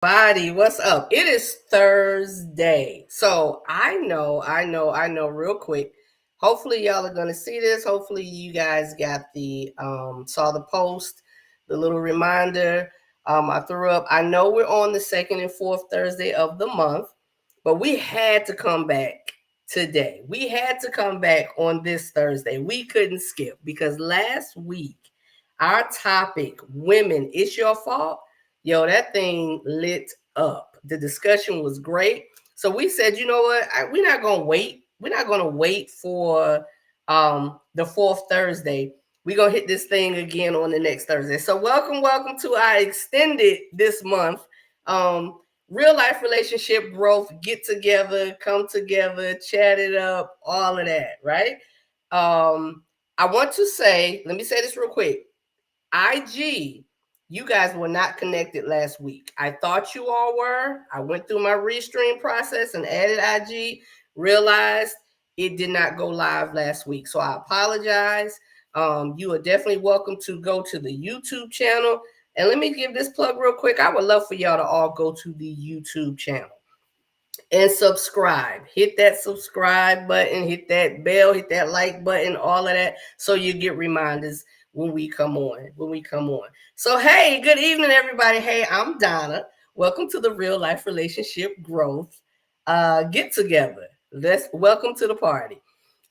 Body, what's up? It is Thursday. So I know real quick. Hopefully y'all are gonna see this. Hopefully you guys got the saw the post, the little reminder. I threw up. I know we're on the second and fourth Thursday of the month, but we had to come back today. We had to come back on this Thursday. We couldn't skip because last week our topic, women, it's your fault. Yo, that thing lit up. The discussion was great. So we said, you know what? We're not gonna wait. We're not gonna wait for the fourth Thursday. We're gonna hit this thing again on the next Thursday. So welcome to our extended this month. Real life relationship growth, get together, come together, chat it up, all of that, right? I want to say, let me say this real quick. IG, you guys were not connected last week. I thought you all were. I went through my restream process and added IG, realized it did not go live last week. So I apologize. You are definitely welcome to go to the YouTube channel. And let me give this plug real quick. I would love for y'all to all go to the YouTube channel and subscribe. Hit that subscribe button, hit that bell, hit that like button, all of that, so you get reminders when we come on. So hey, good evening, everybody. Hey, I'm Donna. Welcome to the Real Life Relationship Growth Get Together. Let's welcome to the party.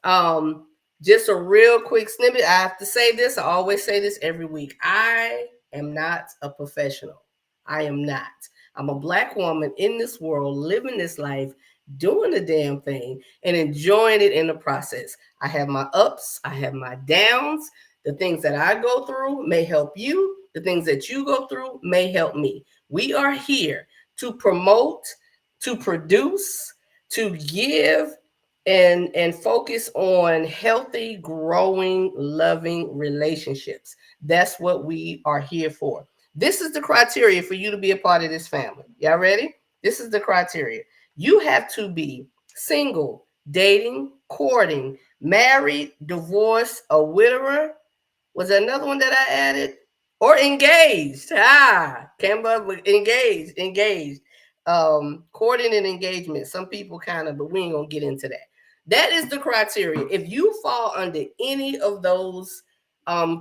Um, just a real quick snippet. I have to say this. I always say this every week. I am not a professional. I am not. I'm a Black woman in this world, living this life, doing the damn thing, and enjoying it in the process. I have my ups, I have my downs. The things that I go through may help you. The things that you go through may help me. We are here to promote, to produce, to give, and focus on healthy, growing, loving relationships. That's what we are here for. This is the criteria for you to be a part of this family. Y'all ready? This is the criteria. You have to be single, dating, courting, married, divorced, a widower. Was there another one that I added? Or engaged. Came up with engaged. Courting and engagement. Some people kind of, but we ain't gonna get into that. That is the criteria. If you fall under any of those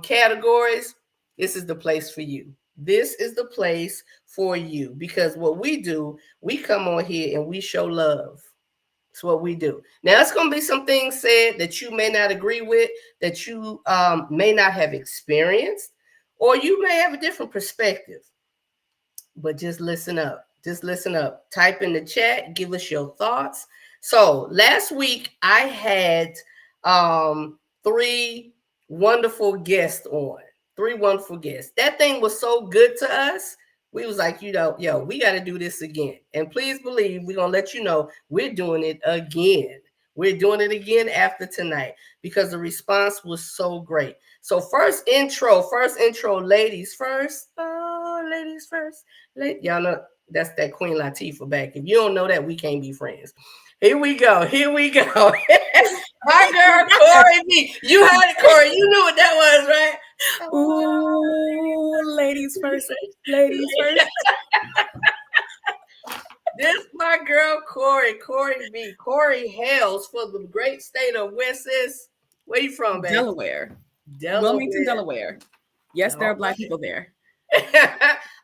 categories, this is the place for you. This is the place for you because what we do, we come on here and we show love. It's what we do. Now, it's going to be some things said that you may not agree with, that you may not have experienced, or you may have a different perspective. But just listen up. Just listen up. Type in the chat. Give us your thoughts. So last week I had three wonderful guests on. Three wonderful guests. That thing was so good to us. We was like, yo, we got to do this again. And please believe we're going to let you know we're doing it again. We're doing it again after tonight because the response was so great. So first intro, ladies first. Oh, ladies first. Y'all know that's that Queen Latifah back. If you don't know that, we can't be friends. Here we go. My girl, Corey B. You heard it, Corey. You knew what that was, right? Ooh, ladies first. Ladies first. This my girl, Corey B. Corey hails for the great state of Wessex. Where you from, baby? Delaware. Wilmington, Delaware. Yes, there are Black people there.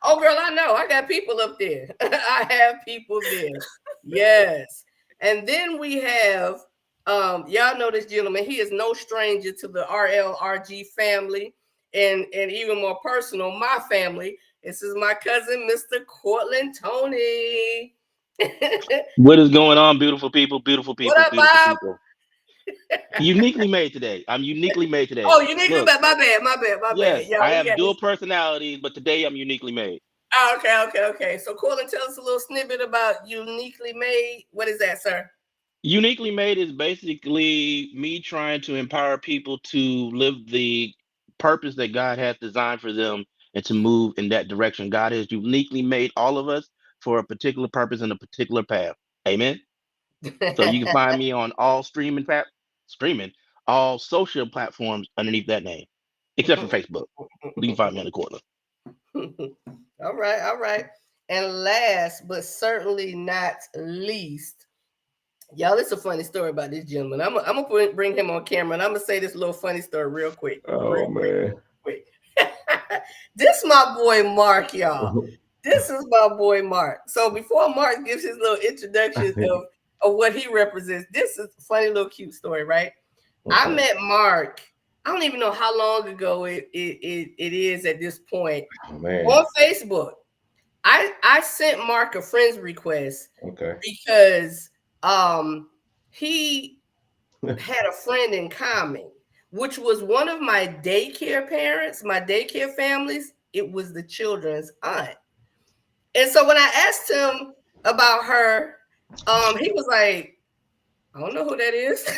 Oh, girl, I know. I got people up there. I have people there. Yes. And then we have, y'all know this gentleman. He is no stranger to the RLRG family and even more personal, my family. This is my cousin, Mr. Cortland Tony. What is going on, beautiful people? What up, Bob? Uniquely made today. I'm uniquely made today. Oh, uniquely made. My bad. Yes, Yeah, I have dual personalities, but today I'm uniquely made. Oh, okay. So, Cortland, tell us a little snippet about Uniquely Made. What is that, sir? Uniquely made is basically me trying to empower people to live the purpose that God has designed for them and to move in that direction. God has uniquely made all of us for a particular purpose and a particular path. Amen. So you can find me on all all social platforms underneath that name, except for Facebook. You can find me on the corner. All right. And last but certainly not least, y'all, it's a funny story about this gentleman. I'm gonna bring him on camera, and I'm gonna say this little funny story real quick. Oh, man. Quick. This my boy Mark, y'all. This is my boy Mark. So before Mark gives his little introduction of what he represents, this is a funny little cute story, right? Okay. I met Mark. I don't even know how long ago it is at this point. On Facebook. I sent Mark a friend's request. Okay. Because he had a friend in common, which was one of my daycare parents, my daycare families. It was the children's aunt. And so when I asked him about her, he was like, I don't know who that is.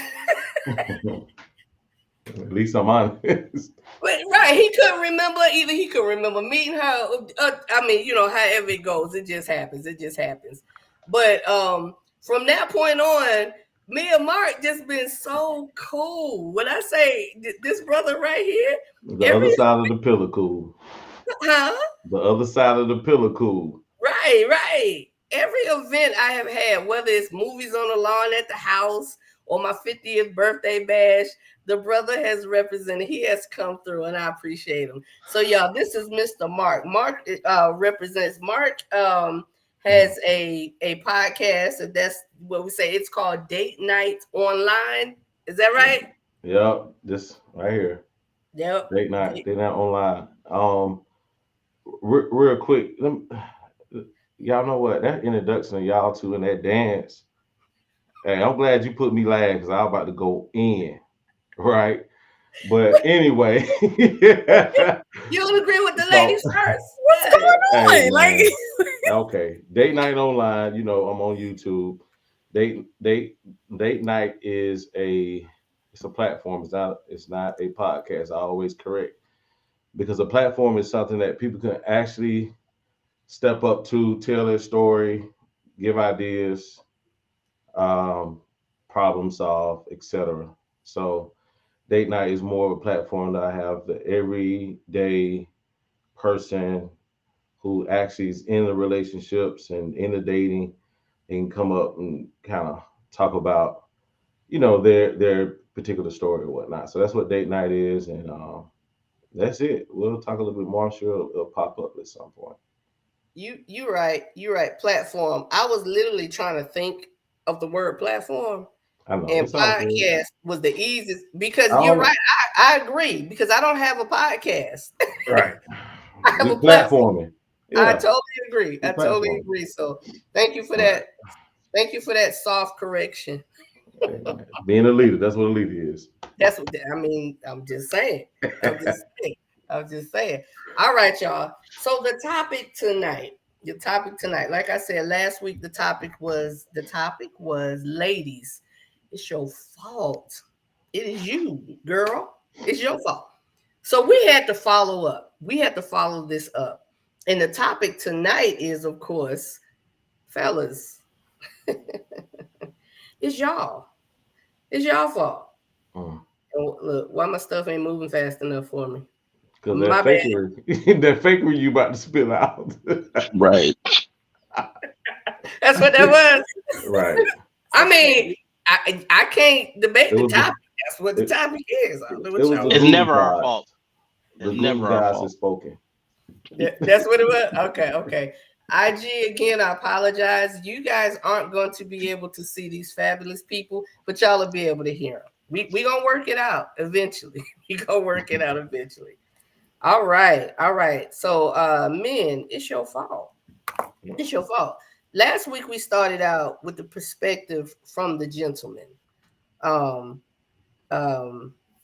At least I'm honest. But, right, he couldn't remember. Either he could remember meeting her. I mean, you know, however it goes, it just happens. It just happens. But from that point on, me and Mark just been so cool. When I say this brother right here, the other side of the pillow cool. Huh? The other side of the pillow cool. Right, right. Every event I have had, whether it's movies on the lawn at the house or my 50th birthday bash, the brother has represented. He has come through, and I appreciate him. So, y'all, this is Mr. Mark. Mark represents. Mark has a podcast, and that's what we say. It's called Date Night Online. Is that right? Yep, this right here. Yep. Date Night Online. Real quick, y'all know what that introduction of y'all two in that dance. Hey, I'm glad you put me last because I was about to go in, right? But anyway, you don't agree with the ladies first. What's going on? Hey, like, okay, Date Night Online. You know, I'm on YouTube. Date Night is it's a platform. It's not a podcast. I always correct because a platform is something that people can actually step up to, tell their story, give ideas, problem solve, etc. So Date Night is more of a platform that I have the everyday person who actually is in the relationships and in the dating and come up and kind of talk about, you know, their particular story or whatnot. So that's what Date Night is, and that's it. We'll talk a little bit more. I'm sure it'll pop up at some point. You're right. Platform. I was literally trying to think of the word platform. I know. And podcast was the easiest because you're right. I agree because I don't have a podcast. Right. I have a platforming. Yeah. I totally agree. I totally agree. So thank you for that. Thank you for that soft correction. Being a leader, that's what a leader is. That's what I mean. I'm just saying. I'm just saying. All right, y'all. So the topic tonight, like I said last week, the topic was ladies. It's your fault. It is you, girl. It's your fault. So we had to follow up. We had to follow this up. And the topic tonight is, of course, fellas, it's y'all. It's y'all fault. And look, why my stuff ain't moving fast enough for me? Because that fakery you about to spill out. Right. That's what that was. Right. I mean, I can't debate the topic. That's what the topic is. It's never our fault. It's never our fault. Spoken. That's what it was. Okay. IG, again, I apologize. You guys aren't going to be able to see these fabulous people, but y'all will be able to hear them. We gonna work it out eventually. All right. So, men, it's your fault. It's your fault. Last week we started out with the perspective from the gentleman.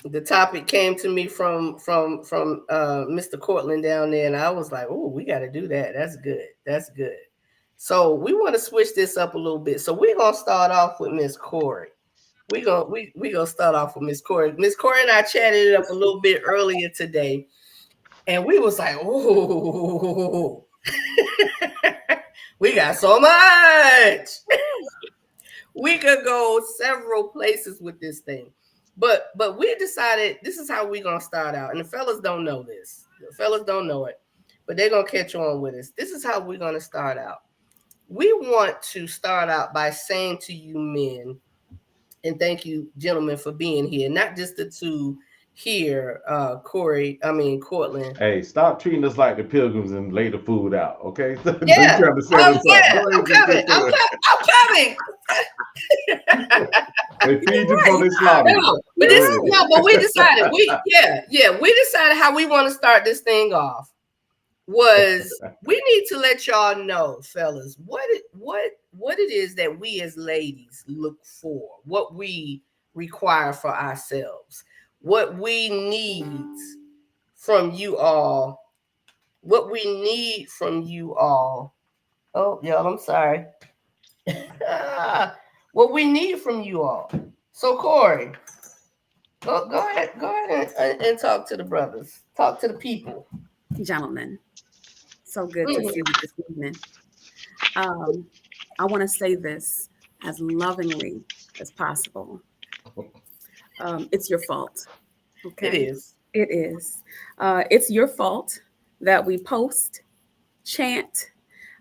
The topic came to me from Mr. Cortland down there, and I was like, "Oh, we got to do that. That's good." So we want to switch this up a little bit. So we're gonna start off with Miss Corey. We gonna start off with Miss Corey. Miss Corey and I chatted it up a little bit earlier today, and we was like, "Oh, we got so much." We could go several places with this thing. But we decided this is how we're going to start out. And the fellas don't know this. The fellas don't know it. but they're going to catch on with us. This is how we're going to start out. We want to start out by saying to you men, and thank you, gentlemen, for being here, not just the two here, Courtland. Hey, stop treating us like the pilgrims and lay the food out, okay? Yeah. You trying to set us up. Yeah. I'm coming. They feed you for this slaughter. But we decided. We decided how we want to start this thing off. Was we need to let y'all know, fellas, what it is that we as ladies look for, what we require for ourselves, what we need from you all, what we need from you all. Oh, y'all, I'm sorry. What we need from you all. So, Corey, go ahead and talk to the brothers, talk to the people, gentlemen. So good to see you this evening. I want to say this as lovingly as possible. It's your fault. Okay. It is. It is. It's your fault that we post, chant,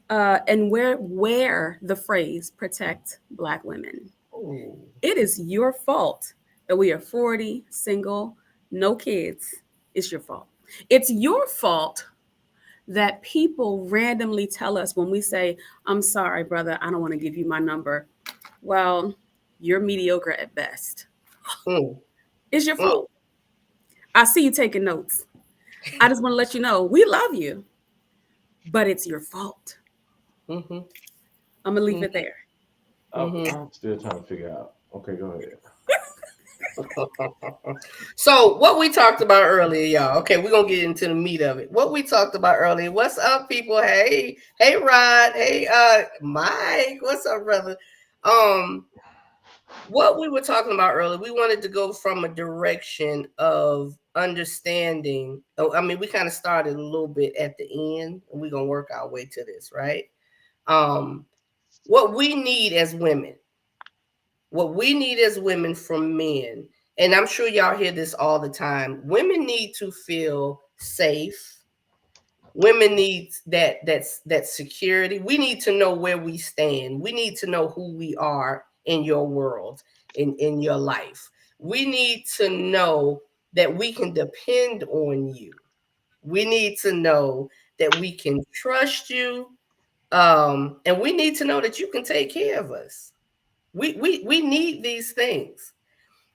and wear the phrase "protect Black women." Ooh. It is your fault that we are 40, single, no kids. It's your fault. It's your fault that people randomly tell us when we say, "I'm sorry, brother, I don't want to give you my number." Well, you're mediocre at best. It's your fault. I see you taking notes. I just want to let you know we love you, but it's your fault. Mm-hmm. I'm gonna leave it there. I'm still trying to figure out. Okay, go ahead. So what we talked about earlier, y'all. Okay, we're gonna get into the meat of it. What we talked about earlier. What's up, people? Hey, Rod. Hey, Mike. What's up, brother? What we were talking about earlier, we wanted to go from a direction of understanding. I mean, we kind of started a little bit at the end, and we're gonna work our way to this, right? What we need as women. What we need as women from men, and I'm sure y'all hear this all the time, women need to feel safe. Women need that security. We need to know where we stand. We need to know who we are in your world, in your life. We need to know that we can depend on you. We need to know that we can trust you. And we need to know that you can take care of us. We need these things,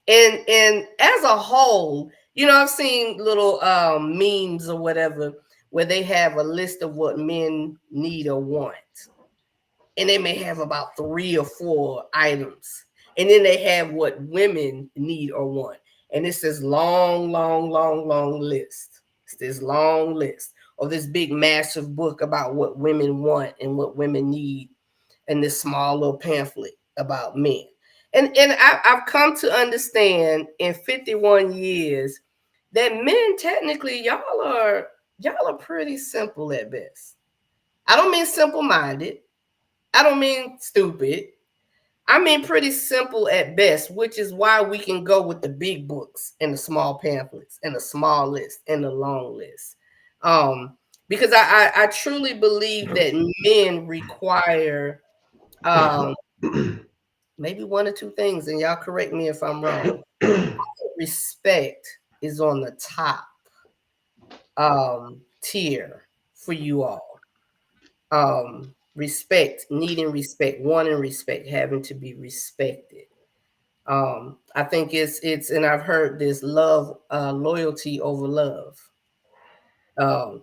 and as a whole, I've seen little memes or whatever where they have a list of what men need or want, and they may have about 3 or 4 items, and then they have what women need or want, and it's this long list. It's this long list, or this big massive book about what women want and what women need, and this small little pamphlet about men. And I've come to understand in 51 years that men, technically, y'all are pretty simple at best. I don't mean simple-minded. I don't mean stupid. I mean pretty simple at best, which is why we can go with the big books and the small pamphlets and the small list and the long list. Because I truly believe that men require maybe 1 or 2 things, and y'all correct me if I'm wrong. Respect is on the top tier for you all. Respect, needing respect, wanting respect, having to be respected. I think it's and I've heard this: love, loyalty over love.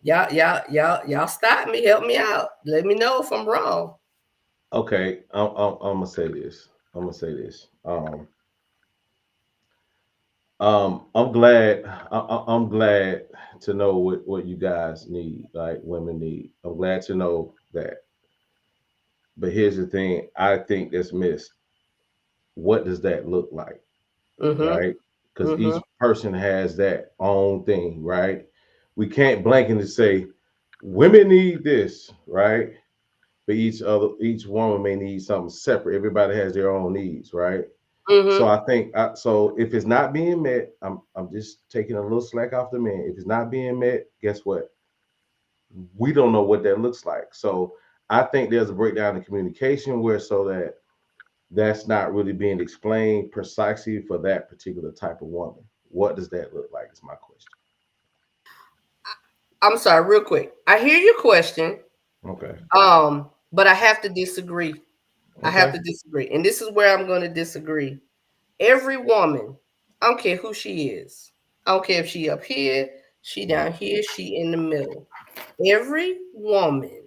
Y'all stop me, help me out. Let me know if I'm wrong. Okay, I'm gonna say this. I'm glad. I'm glad to know what you guys need, like women need. I'm glad to know that. But here's the thing: I think that's missed. What does that look like, right? Because each person has that own thing, right? We can't blanket say women need this, right? But each woman may need something separate. Everybody has their own needs, right? So I think so. If it's not being met, I'm just taking a little slack off the men. If it's not being met, guess what? we don't know what that looks like. So I think there's a breakdown in communication where so that that's not really being explained precisely for that particular type of woman. What does that look like is my question. I'm sorry, real quick. I hear your question. Okay. But I have to disagree. I have Okay. to disagree. And this is where I'm going to disagree. Every woman, I don't care who she is. I don't care if she up here, she down here, she in the middle. Every woman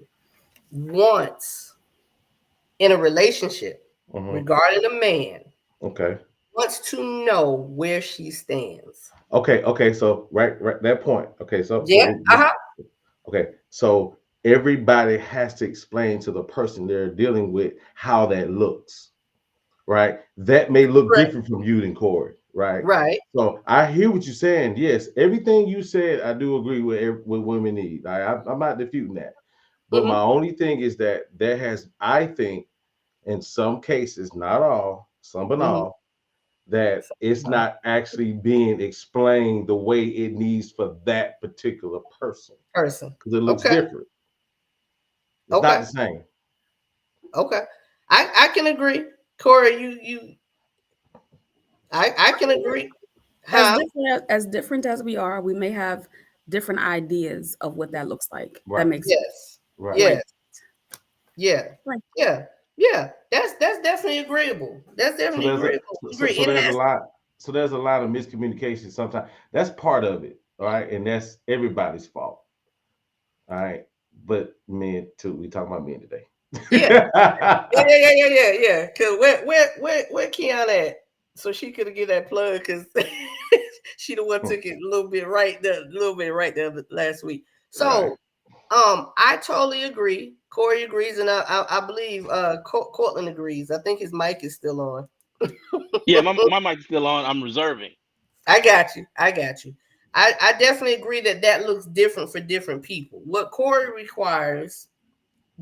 wants in a relationship Mhm. regarding a man Okay. wants to know where she stands. Okay. So right, that point. Okay. Yeah. Uh-huh. Okay. So everybody has to explain to the person they're dealing with how that looks. Right. That may look Right. different from you than Corey. Right. Right. So I hear what you're saying. Yes, everything you said, I do agree with. What women need. I'm not disputing that. But my Mm-hmm. only thing is that there has, I think, in some cases, not all, some but Mm-hmm. all, that it's Uh-huh. not actually being explained the way it needs for that particular person Person. because it looks Okay. different. It's not Okay. the same. Okay. I can agree. Corey, I can agree. As Huh? different as we are, we may have different ideas of what that looks like. That Right. makes Yes. Right. right. Yes. Yeah. Right. Yeah. Yeah. That's definitely agreeable. That's So definitely there's a agreeable. so, Agree. so It there's a has. lot. So there's a lot of miscommunication sometimes. That's part of it. All right. And that's everybody's fault. All right. But men too. We talking about men today. Yeah. Yeah. Cause where Kiana at? So she could get that plug because she the one took it a little bit right there last week. Right. So I totally agree. Corey agrees, and I believe Cortland agrees. I think his mic is still on. Yeah, my mic's still on. I'm reserving. I got you. I definitely agree that looks different for different people. What Corey requires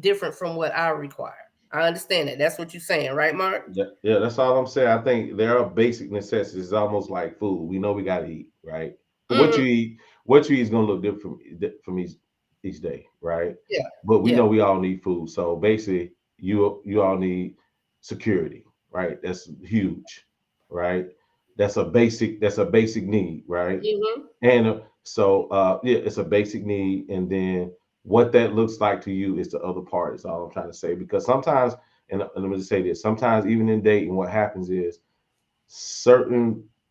different from what I require. I understand that. That's what you're saying, right, Mark? Yeah, that's all I'm saying. I think there are basic necessities. It's almost like food. We know we gotta eat, right? But Mm-hmm. what you eat is gonna look different from each day, right? Yeah. But we Yeah. know we all need food. So basically, you all need security, right? That's huge, right? That's a basic need, right? Mm-hmm. And yeah, it's a basic need. And then what that looks like to you is the other part, is all I'm trying to say. Because sometimes, and let me just say this, sometimes even in dating, what happens is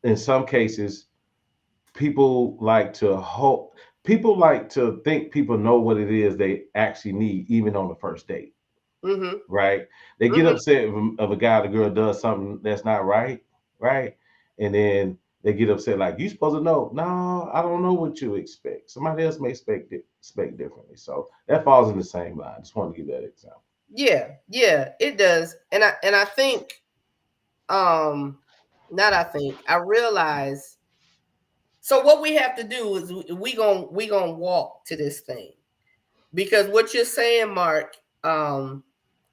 in some cases, people like to hope, people like to think people know what it is they actually need, even on the first date, Mm-hmm. right? They get Mm-hmm. upset if a guy or the girl does something that's not right, right? And then they get upset like, you supposed to know. No, I don't know what you expect. Somebody else may expect differently. So that falls in the same line. Just want to give that example. Yeah, it does. And I think not I think I realize. So what we have to do is we gonna walk to this thing, because what you're saying, Mark,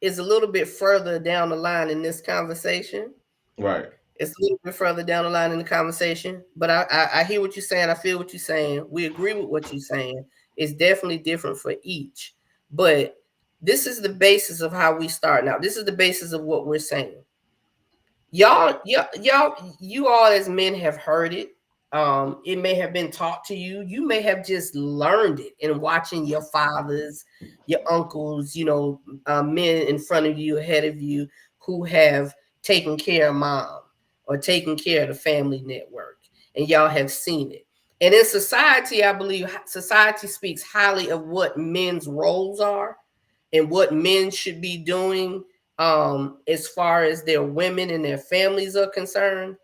is a little bit further down the line in this conversation. Right. It's a little bit further down the line in the conversation, but I hear what you're saying. I feel what you're saying. We agree with what you're saying. It's definitely different for each, but this is the basis of how we start now. This is the basis of what we're saying. You all as men have heard it. It may have been taught to you. You may have just learned it in watching your fathers, your uncles, men in front of you, ahead of you, who have taken care of mom or taken care of the family network, and y'all have seen it. And in society, I believe society speaks highly of what men's roles are and what men should be doing, as far as their women and their families are concerned.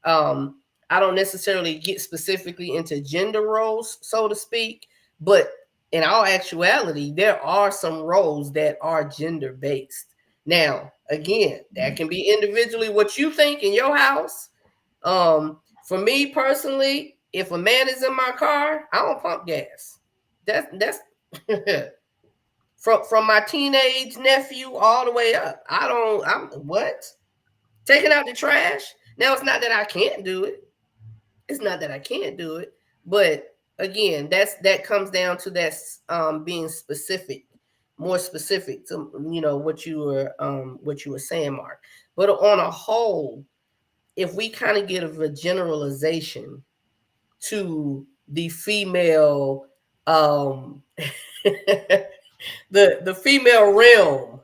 um I don't necessarily get specifically into gender roles, so to speak, but in all actuality there are some roles that are gender based. Now again, that can be individually what you think in your house. For me personally, if a man is in my car, I don't pump gas. That's from my teenage nephew all the way up. I'm what? Taking out the trash. Now it's not that I can't do it. It's not that I can't do it, but again, that comes down to that being specific, more specific to what you were saying, Mark. But on a whole, if we kind of give a generalization to the female the female realm,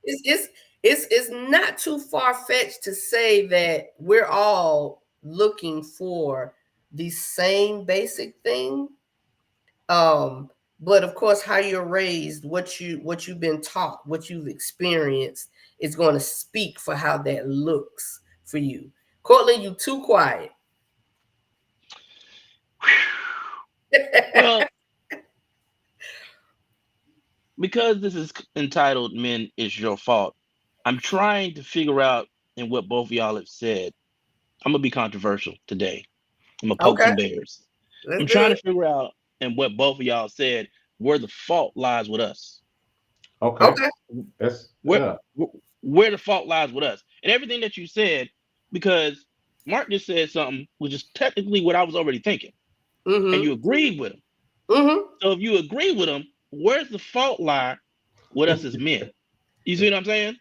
it's not too far-fetched to say that we're all looking for the same basic thing. But of course, how you're raised, what you've been taught, what you've experienced is going to speak for how that looks for you. Courtland, you too quiet. Well, because this is entitled "Men It's Your Fault," I'm trying to figure out in what both of y'all have said. I'm gonna be controversial today. I'm gonna poke some bears. I'm trying to figure out in what both of y'all said where the fault lies with us. Okay. That's where the fault lies with us, and everything that you said, because Mark just said something which is technically what I was already thinking, and you agreed with him. So if you agree with him, where's the fault lie with us as men? You see what I'm saying?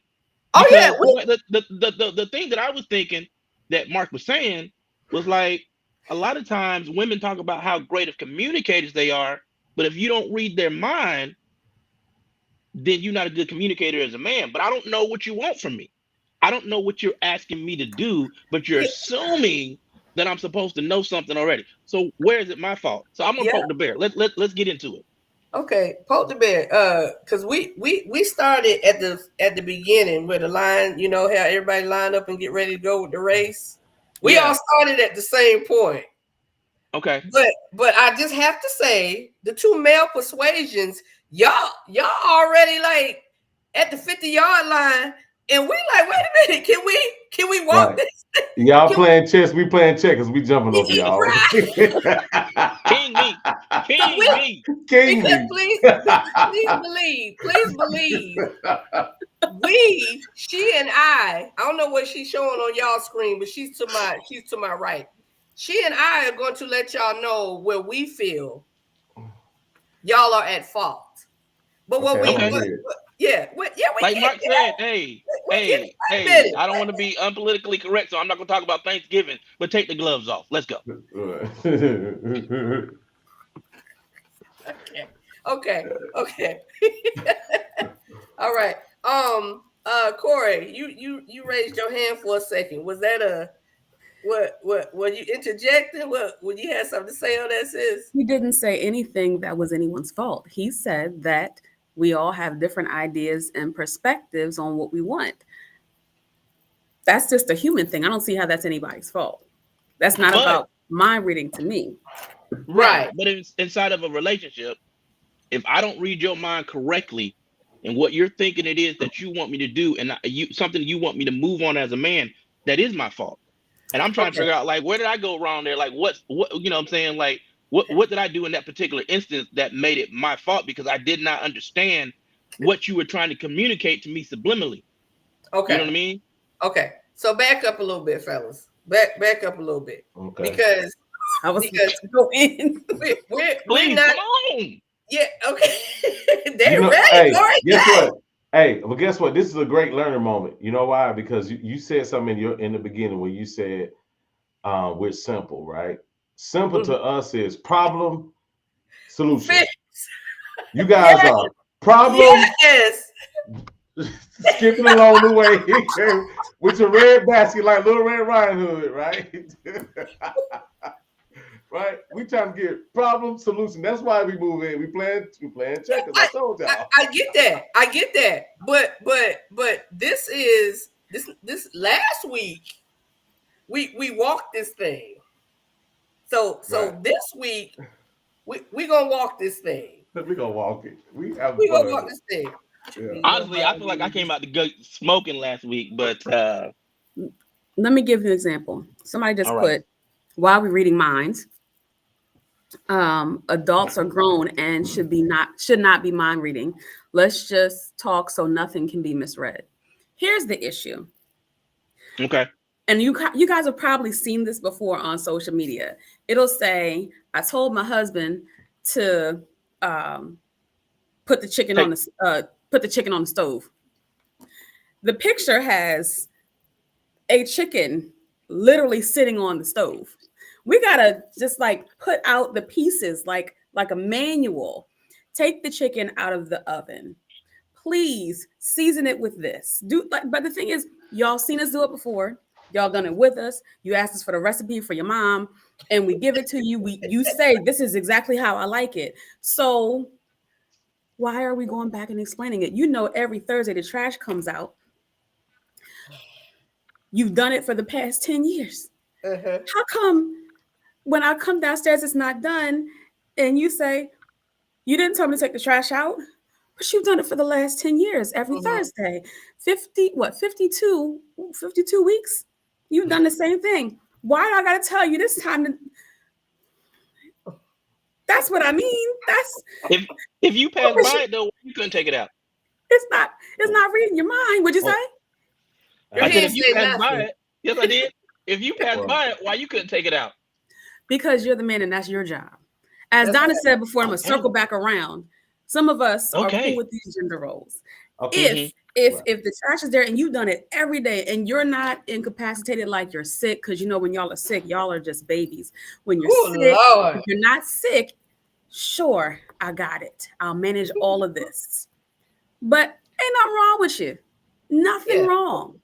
Oh, because yeah. The thing that I was thinking that Mark was saying was like, a lot of times women talk about how great of communicators they are, but if you don't read their mind, then you're not a good communicator as a man. But I don't know what you want from me. I don't know what you're asking me to do, but you're assuming that I'm supposed to know something already. So where is it my fault? So I'm gonna poke the bear. Let's get into it. Okay, poke the bear. Because we started at the beginning where the line, how everybody line up and get ready to go with the race. We all started at the same point. Okay. But I just have to say, the two male persuasions, y'all already like at the 50-yard line, and we like, wait a minute, can we walk this? Y'all playing chess, we playing checkers, we jumping over y'all. King me. Please believe. She and I don't know what she's showing on y'all screen, but she's to my right. She and I are going to let y'all know where we feel y'all are at fault. But what like Mark said, hey, I don't want to be unpolitically correct, so I'm not going to talk about Thanksgiving, but take the gloves off. Let's go. Okay. All right. Corey, you raised your hand for a second. Was that what were you interjecting? Would you have something to say on that, sis? He didn't say anything that was anyone's fault. He said that we all have different ideas and perspectives on what we want. That's just a human thing. I don't see how that's anybody's fault. That's not about mind reading to me. Right. But inside of a relationship, if I don't read your mind correctly and what you're thinking it is that you want me to do, and something you want me to move on as a man, that is my fault. And I'm trying to figure out, like, where did I go wrong there? Like, what you know what I'm saying? Like, what did I do in that particular instance that made it my fault? Because I did not understand what you were trying to communicate to me subliminally. Okay. You know what I mean? Okay. So back up a little bit, fellas. Back up a little bit. Okay. Because I was go in. We're not. Come on. Yeah. Okay. They're ready. Guess what? Hey, but guess what? This is a great learning moment. You know why? Because you said something in the beginning where you said we're simple, right? Simple to us is problem, solution. Fix. You guys are problem. Yes. Skipping along the way with your red basket like Little Red Riding Hood, right? Right? We trying to get problem, solution. That's why we move in. We playing checkers. I told y'all. I get that. But this last week we walked this thing. So this week we gonna walk this thing. We gonna walk it. We gonna walk this thing. Yeah. Honestly, I feel like I came out the gut smoking last week, but let me give you an example. Somebody just put, while we're reading minds, adults are grown and should not be mind reading. Let's just talk so nothing can be misread. Here's the issue. Okay. And you guys have probably seen this before on social media. It'll say, "I told my husband to put the chicken on the stove." The picture has a chicken literally sitting on the stove. We gotta just like put out the pieces like a manual. Take the chicken out of the oven. Please season it with this. But the thing is, y'all seen us do it before. Y'all done it with us. You asked us for the recipe for your mom, and we give it to you. You say this is exactly how I like it. So why are we going back and explaining it? You know, every Thursday the trash comes out. You've done it for the past 10 years. How come when I come downstairs it's not done, and you say you didn't tell me to take the trash out? But you've done it for the last 10 years, every Thursday. 52 weeks? You've done the same thing. Why do I got to tell you this time? That's what I mean. If you pass by it, though, you couldn't take it out. It's not reading your mind. What'd you say? I said if you pass by it. Yes, I did. If you pass by it, why you couldn't take it out? Because you're the man and that's your job. As Donna said before, I'm going to circle back around. Some of us are cool with these gender roles. If the trash is there and you've done it every day and you're not incapacitated like you're sick, because you know when y'all are sick, y'all are just babies. When you're sick, if you're not sick, sure, I got it. I'll manage all of this. But ain't nothing wrong with you. Nothing wrong.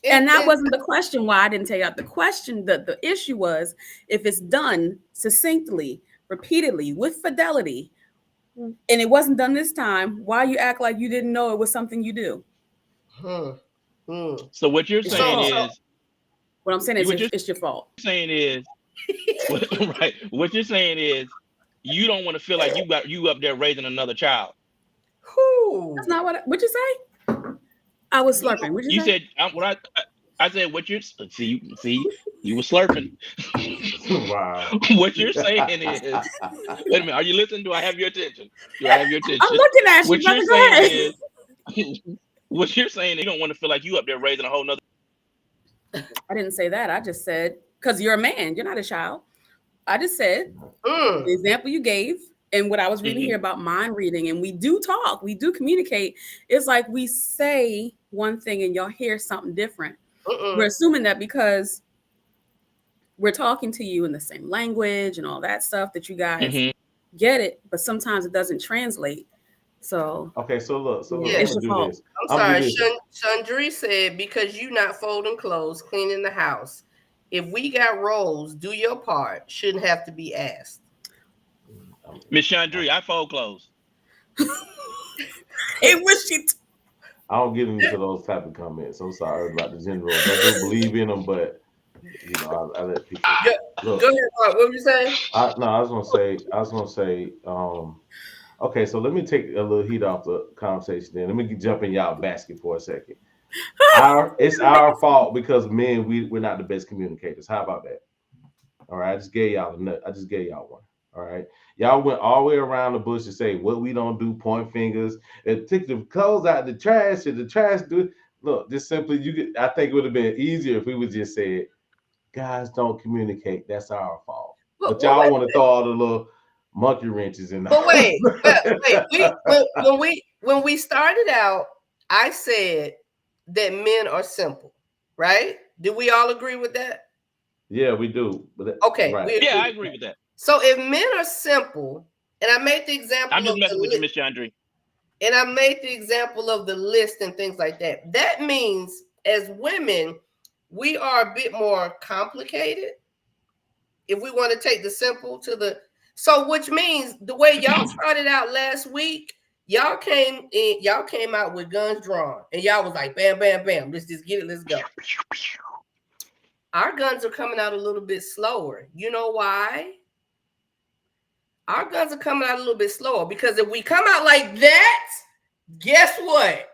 And that wasn't the question why I didn't take out the question. The issue was if it's done succinctly, repeatedly, with fidelity, and it wasn't done this time, why you act like you didn't know it was something you do? So what you're saying is, what I'm saying is it's your fault. Saying is, right? What you're saying is, you don't want to feel like you up there raising another child. That's not what'd you say? I was slurping. What'd you say? Said I said what you're see you were slurping. Wow. What you're saying is, wait a minute, are you listening? Do I have your attention? I'm looking at you. What you're saying is, what you're saying is you don't want to feel like you up there raising a whole nother. I didn't say that. I just said because you're a man, you're not a child. I just said the example you gave and what I was reading here about mind reading, and we do talk, we do communicate. It's like we say one thing and y'all hear something different. We're assuming that because we're talking to you in the same language and all that stuff that you guys get it, but sometimes it doesn't translate. So okay, so look, it's your fault. this. I'm sorry, Chandri said because you not folding clothes, cleaning the house. If we got roles, do your part. Shouldn't have to be asked. Miss Chandri, I fold clothes. I don't get into those type of comments. I'm sorry about the general. I do believe in them, but you know, I let people. Look. Go ahead. What were you saying? I was gonna say. Okay, so let me take a little heat off the conversation. Then let me jump in y'all basket for a second. It's our fault because men, we're not the best communicators. How about that? All right, I just gave y'all one. All right, y'all went all the way around the bush to say what we don't do, point fingers, and take the clothes out the trash and the trash do it. Look, just simply I think it would have been easier if we would just say, guys don't communicate. That's our fault. But y'all want to throw all the little monkey wrenches in. But wait. When we started out, I said that men are simple, right? Do we all agree with that? Yeah, we do. Okay. Right. Yeah, I agree with that. So if men are simple, and I made the example. I'm just messing with you, Miss Chandri. And I made the example of the list and things like that. That means as women, we are a bit more complicated. If we want to take the simple to the which means the way y'all started out last week, y'all came out with guns drawn, and y'all was like, bam, bam, bam. Let's just get it. Let's go. Our guns are coming out a little bit slower. You know why? Our guns are coming out a little bit slower because if we come out like that, guess what?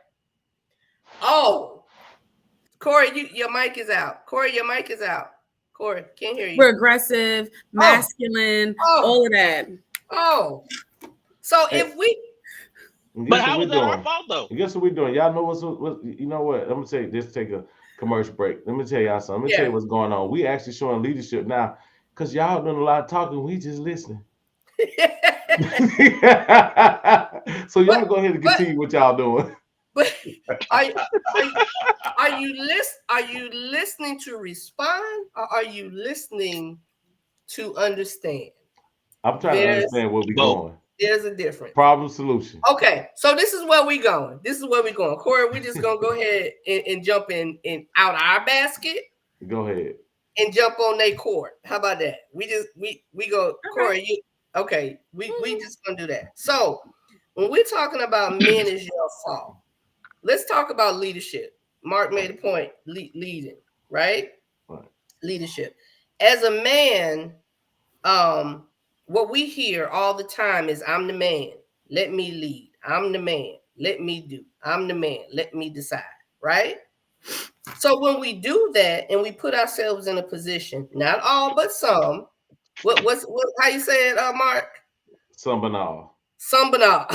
Oh, Corey, your mic is out. Corey, your mic is out. Corey, can't hear you. We're aggressive, masculine, all of that. Oh, so if we And But guess what how we're is that our doing? fault though? And guess what we're doing? Y'all know what you know what? I'm gonna say just take a commercial break. Let me tell y'all something. Let me tell you Yeah. what's going on. We actually showing leadership now because y'all doing a lot of talking. We just listening. So y'all but go ahead and but continue what y'all doing. but are are are you listening to respond, or are you listening to understand? I'm trying to There's understand where we're Both. going. there's a difference. Problem solution. Okay, so this is where we going. This is where we going. Corey, we're just gonna go ahead and jump in out our basket Go ahead. and jump on their court. How about that? We go, Corey. Okay, we just gonna do that. So when we're talking about men is your fault, let's talk about leadership. Mark made a point, leading, right? Right. Leadership. As a man, what we hear all the time is, I'm the man, let me lead. I'm the man, let me do. I'm the man, let me decide, right? So when we do that and we put ourselves in a position, not all but some, what how you say it, Mark? Some but all. Some but all.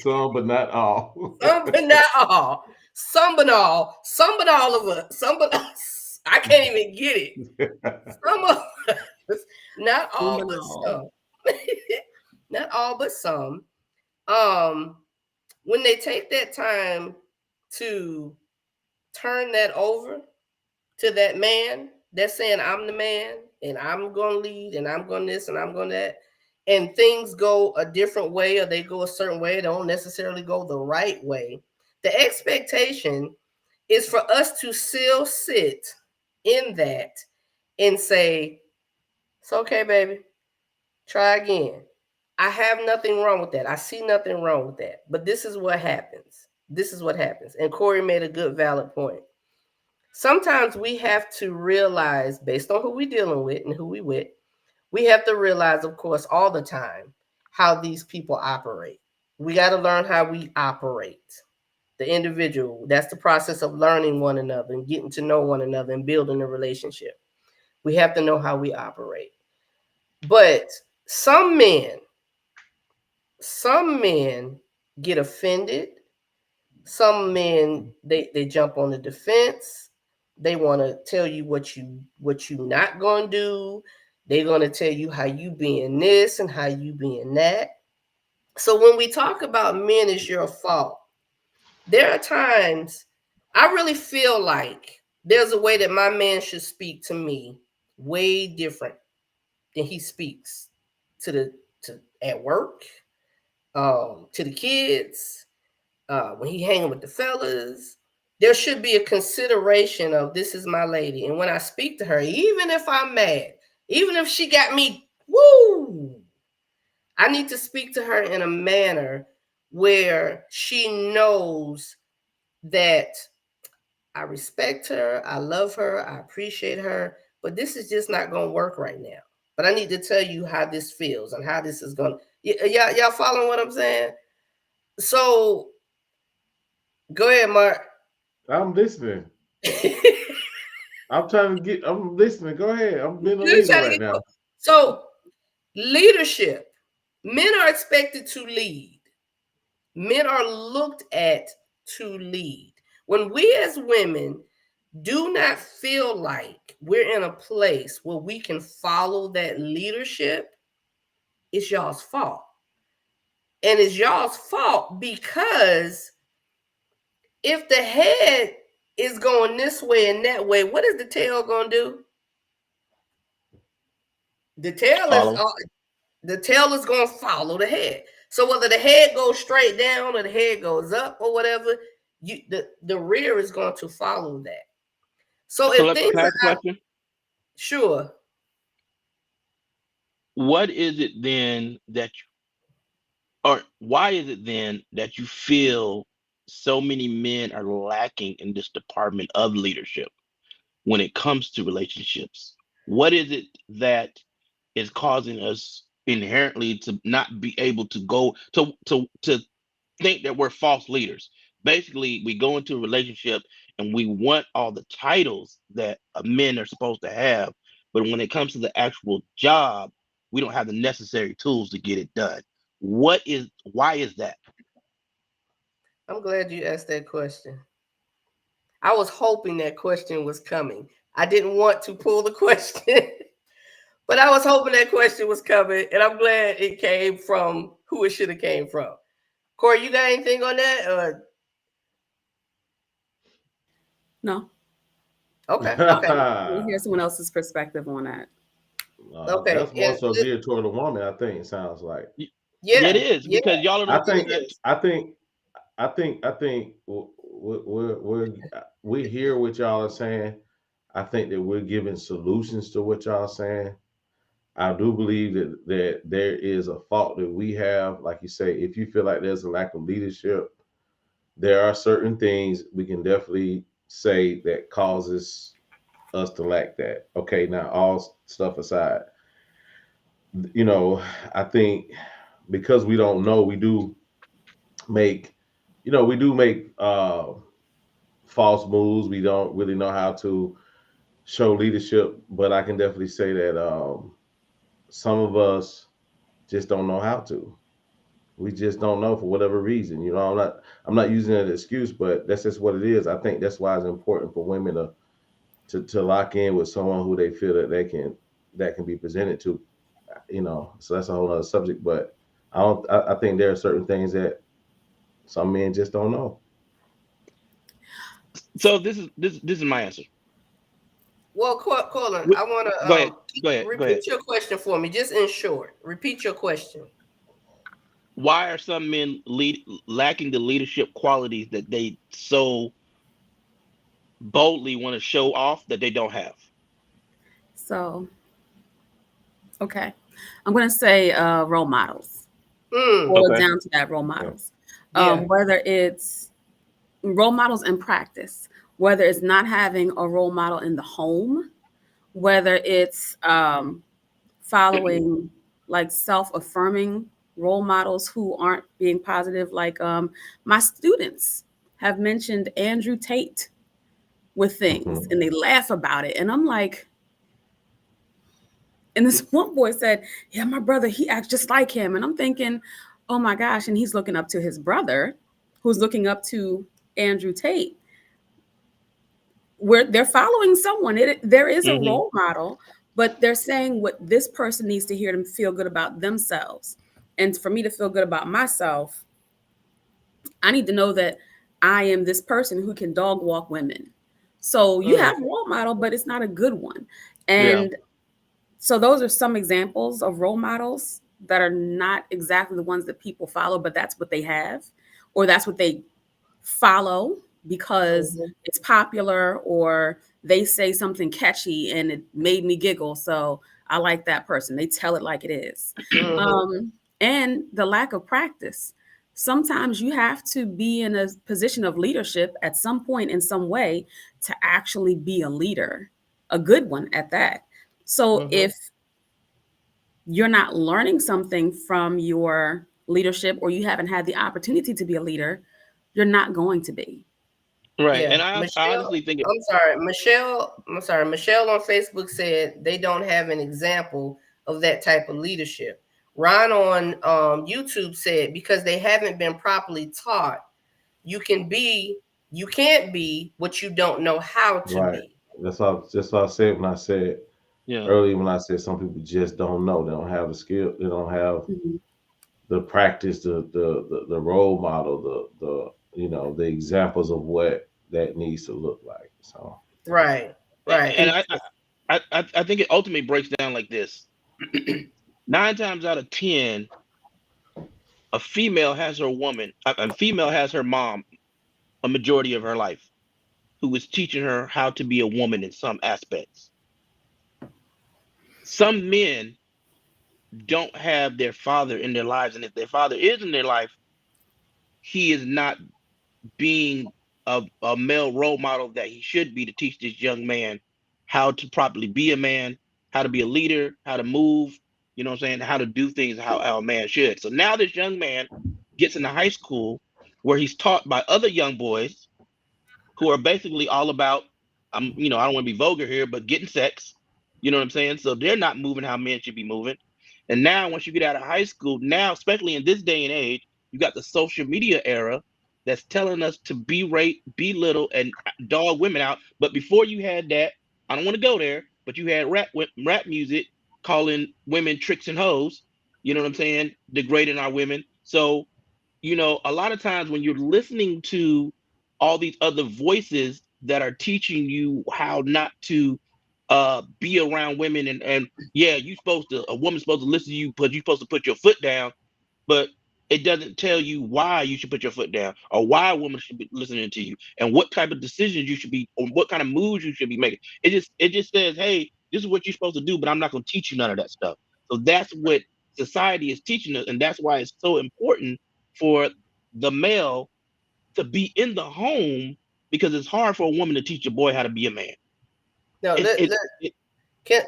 Some but not all. Some but not all. Some but all. Some but all of us. Some but us. I can't even get it. Some of us. Not all but some. Not all but some. When they take that time to turn that over to that man that's saying, I'm the man and I'm going to lead and I'm going this and I'm going that, and things go a different way or they go a certain way, they don't necessarily go the right way. The expectation is for us to still sit in that and say, it's okay, baby, try again. I have nothing wrong with that. I see nothing wrong with that. But this is what happens. This is what happens. And Corey made a good, valid point. Sometimes we have to realize, based on who we're dealing with and who we with, we have to realize, of course, all the time, how these people operate. We got to learn how we operate. The individual, that's the process of learning one another and getting to know one another and building a relationship. We have to know how we operate. But some men get offended. Some men they jump on the defense. They want to tell you what you not going to do. They're going to tell you how you being this and how you being that. So when we talk about men is your fault, there are times I really feel like there's a way that my man should speak to me way different than he speaks to at work, to the kids, when he hanging with the fellas. There should be a consideration of, this is my lady, and when I speak to her, even if I'm mad, even if she got me, woo, I need to speak to her in a manner where she knows that I respect her, I love her, I appreciate her, but this is just not going to work right now. But I need to tell you how this feels and how this is going to. Y'all following what I'm saying? So go ahead, Mark. I'm listening. I'm listening. Go ahead. I'm being a You're leader trying to right get now. so leadership. Men are expected to lead. Men are looked at to lead. When we as women do not feel like we're in a place where we can follow that leadership, it's y'all's fault. And it's y'all's fault because if the head is going this way and that way, what is the tail going to do? The tail is Follow. going to follow the head. So whether the head goes straight down or the head goes up or whatever, the rear is going to follow that. So So if let me things ask a are out, question. sure. What is it then that or why is it then that you feel so many men are lacking in this department of leadership when it comes to relationships? What is it that is causing us inherently to not be able to go to think that we're false leaders? Basically, we go into a relationship and we want all the titles that men are supposed to have, but when it comes to the actual job, we don't have the necessary tools to get it done. Why is that? I'm glad you asked that question. I was hoping that question was coming. I didn't want to pull the question, but I was hoping that question was coming, and I'm glad it came from who it should have came from. Corey, you got anything on that? No, Okay, we'll hear someone else's perspective on that. okay. That's more so geared toward a woman, I think. It sounds like. Yeah, it is because y'all are the I ones think. that. I think we hear what y'all are saying. I think that we're giving solutions to what y'all are saying. I do believe that there is a fault that we have. Like you say, if you feel like there's a lack of leadership, there are certain things we can definitely say that causes us to lack that. Okay, now all stuff aside, I think because we don't know, we do make, false moves. We don't really know how to show leadership, but I can definitely say that some of us just don't know how to. We just don't know for whatever reason. I'm not using it as an excuse, but that's just what it is. I think that's why it's important for women to lock in with someone who they feel that can be presented to. So that's a whole other subject. But I think there are certain things that some men just don't know. So this is my answer. Well, Colin, I want Go ahead. to Go ahead. repeat your question for me, just in short. Repeat your question. Why are some men lacking the leadership qualities that they so boldly want to show off that they don't have? So, okay, I'm going to say role models. Boil it down to that, role models. Whether it's role models in practice, whether it's not having a role model in the home, whether it's following like self-affirming role models who aren't being positive. Like my students have mentioned Andrew Tate with things and they laugh about it. And I'm like, and this one boy said, yeah, my brother, he acts just like him. And I'm thinking, oh my gosh. And he's looking up to his brother, who's looking up to Andrew Tate. Where they're following someone. There is a role model, but they're saying what this person needs to hear to feel good about themselves. And for me to feel good about myself, I need to know that I am this person who can dog walk women. So you have a role model, but it's not a good one. And so those are some examples of role models that are not exactly the ones that people follow, but that's what they have, or that's what they follow because it's popular, or they say something catchy and it made me giggle. So I like that person. They tell it like it is. And the lack of practice. Sometimes you have to be in a position of leadership at some point in some way to actually be a leader, a good one at that. So if you're not learning something from your leadership, or you haven't had the opportunity to be a leader, you're not going to be. Right. Yeah. And I honestly think Michelle on Facebook said they don't have an example of that type of leadership. Ron on YouTube said because they haven't been properly taught, you can't be what you don't know how to be. That's what I said when I said earlier, when I said some people just don't know. They don't have the skill, they don't have the practice, the role model, the examples of what that needs to look like. So right. And I think it ultimately breaks down like this. 9 times out of 10, a female has her mom a majority of her life, who is teaching her how to be a woman in some aspects. Some men don't have their father in their lives, and if their father is in their life, he is not being a male role model that he should be to teach this young man how to properly be a man, how to be a leader, how to move, you know what I'm saying, how to do things how a man should. So now this young man gets into high school where he's taught by other young boys who are basically all about, I don't want to be vulgar here, but getting sex, you know what I'm saying? So they're not moving how men should be moving. And now once you get out of high school, now, especially in this day and age, you got the social media era that's telling us to berate, belittle, and dog women out. But before you had that, I don't want to go there, but you had rap music calling women tricks and hoes. You know what I'm saying? Degrading our women. So, you know, a lot of times when you're listening to all these other voices that are teaching you how not to be around women, and yeah, a woman's supposed to listen to you, but you're supposed to put your foot down, but it doesn't tell you why you should put your foot down or why a woman should be listening to you and what type of decisions you should be or what kind of moves you should be making. It just says, hey, this is what you're supposed to do, but I'm not going to teach you none of that stuff. So that's what society is teaching us, and that's why it's so important for the male to be in the home, because it's hard for a woman to teach a boy how to be a man. No, It, can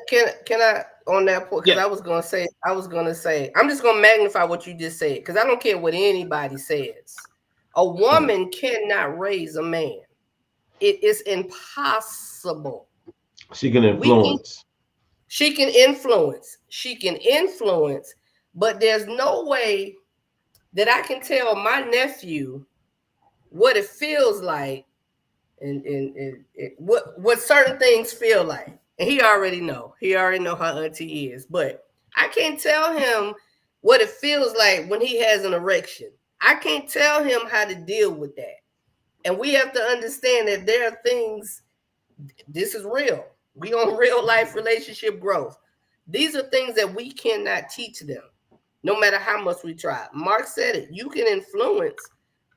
I on that point? Because yeah. I was gonna say, I'm just gonna magnify what you just said, because I don't care what anybody says. A woman cannot raise a man. It is impossible. She can influence. She can influence. She can influence, but there's no way that I can tell my nephew what it feels like and what certain things feel like. And he already know. He already know how auntie is. But I can't tell him what it feels like when he has an erection. I can't tell him how to deal with that. And we have to understand that there are things, this is real. We on real life relationship growth. These are things that we cannot teach them, no matter how much we try. Mark said it. You can influence,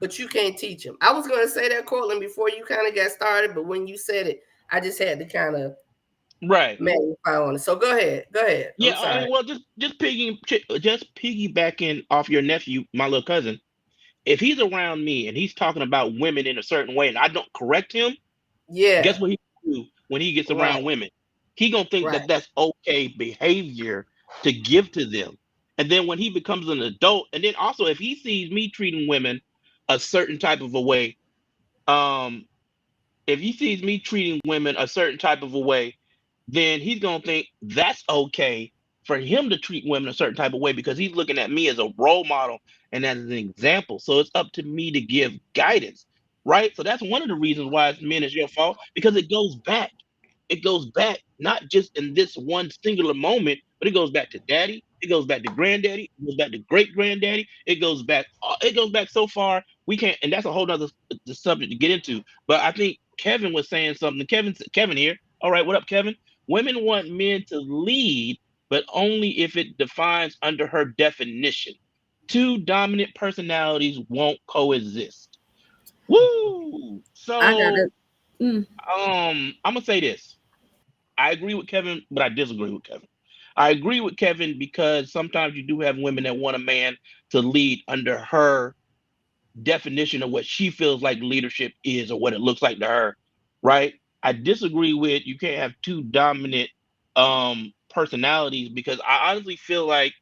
but you can't teach them. I was going to say that, Cortland, before you kind of got started, but when you said it, I just had to kind of magnify on it. So go ahead. Yeah, I mean, well, just piggybacking off your nephew, my little cousin. If he's around me and he's talking about women in a certain way, and I don't correct him, guess what he do when he gets around women? He gonna think that that's okay behavior to give to them. And then when he becomes an adult, and then also if he sees me treating women a certain type of a way, if he sees me treating women a certain type of a way, then he's gonna think that's okay for him to treat women a certain type of way, because he's looking at me as a role model and as an example. So it's up to me to give guidance, right? So that's one of the reasons why men is your fault, because it goes back. It goes back not just in this one singular moment, but it goes back to daddy. It goes back to granddaddy. It goes back to great granddaddy. It goes back so far we can't, and that's a whole nother subject to get into. But I think Kevin was saying something. Kevin here. All right, what up, Kevin? Women want men to lead, but only if it defines under her definition. Two dominant personalities won't coexist. Woo! So I'm gonna say this. I agree with Kevin, but I disagree with Kevin. I agree with Kevin because sometimes you do have women that want a man to lead under her definition of what she feels like leadership is or what it looks like to her, right? I disagree with you can't have two dominant personalities, because I honestly feel like,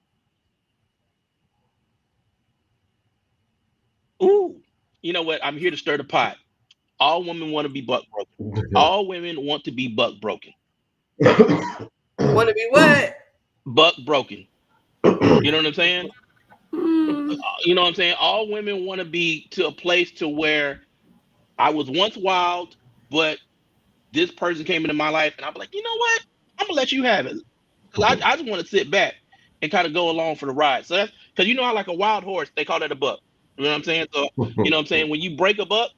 ooh, you know what? I'm here to stir the pot. All women want to be buck broken. All women want to be buck broken. Want to be what? Buck broken. You know what I'm saying? You know what I'm saying? All women want to be to a place to where I was once wild, but this person came into my life and I'm like, you know what? I'm gonna let you have it. Cause I just want to sit back and kind of go along for the ride. So that's because you know how like a wild horse, they call that a buck. You know what I'm saying? So you know what I'm saying? When you break a buck,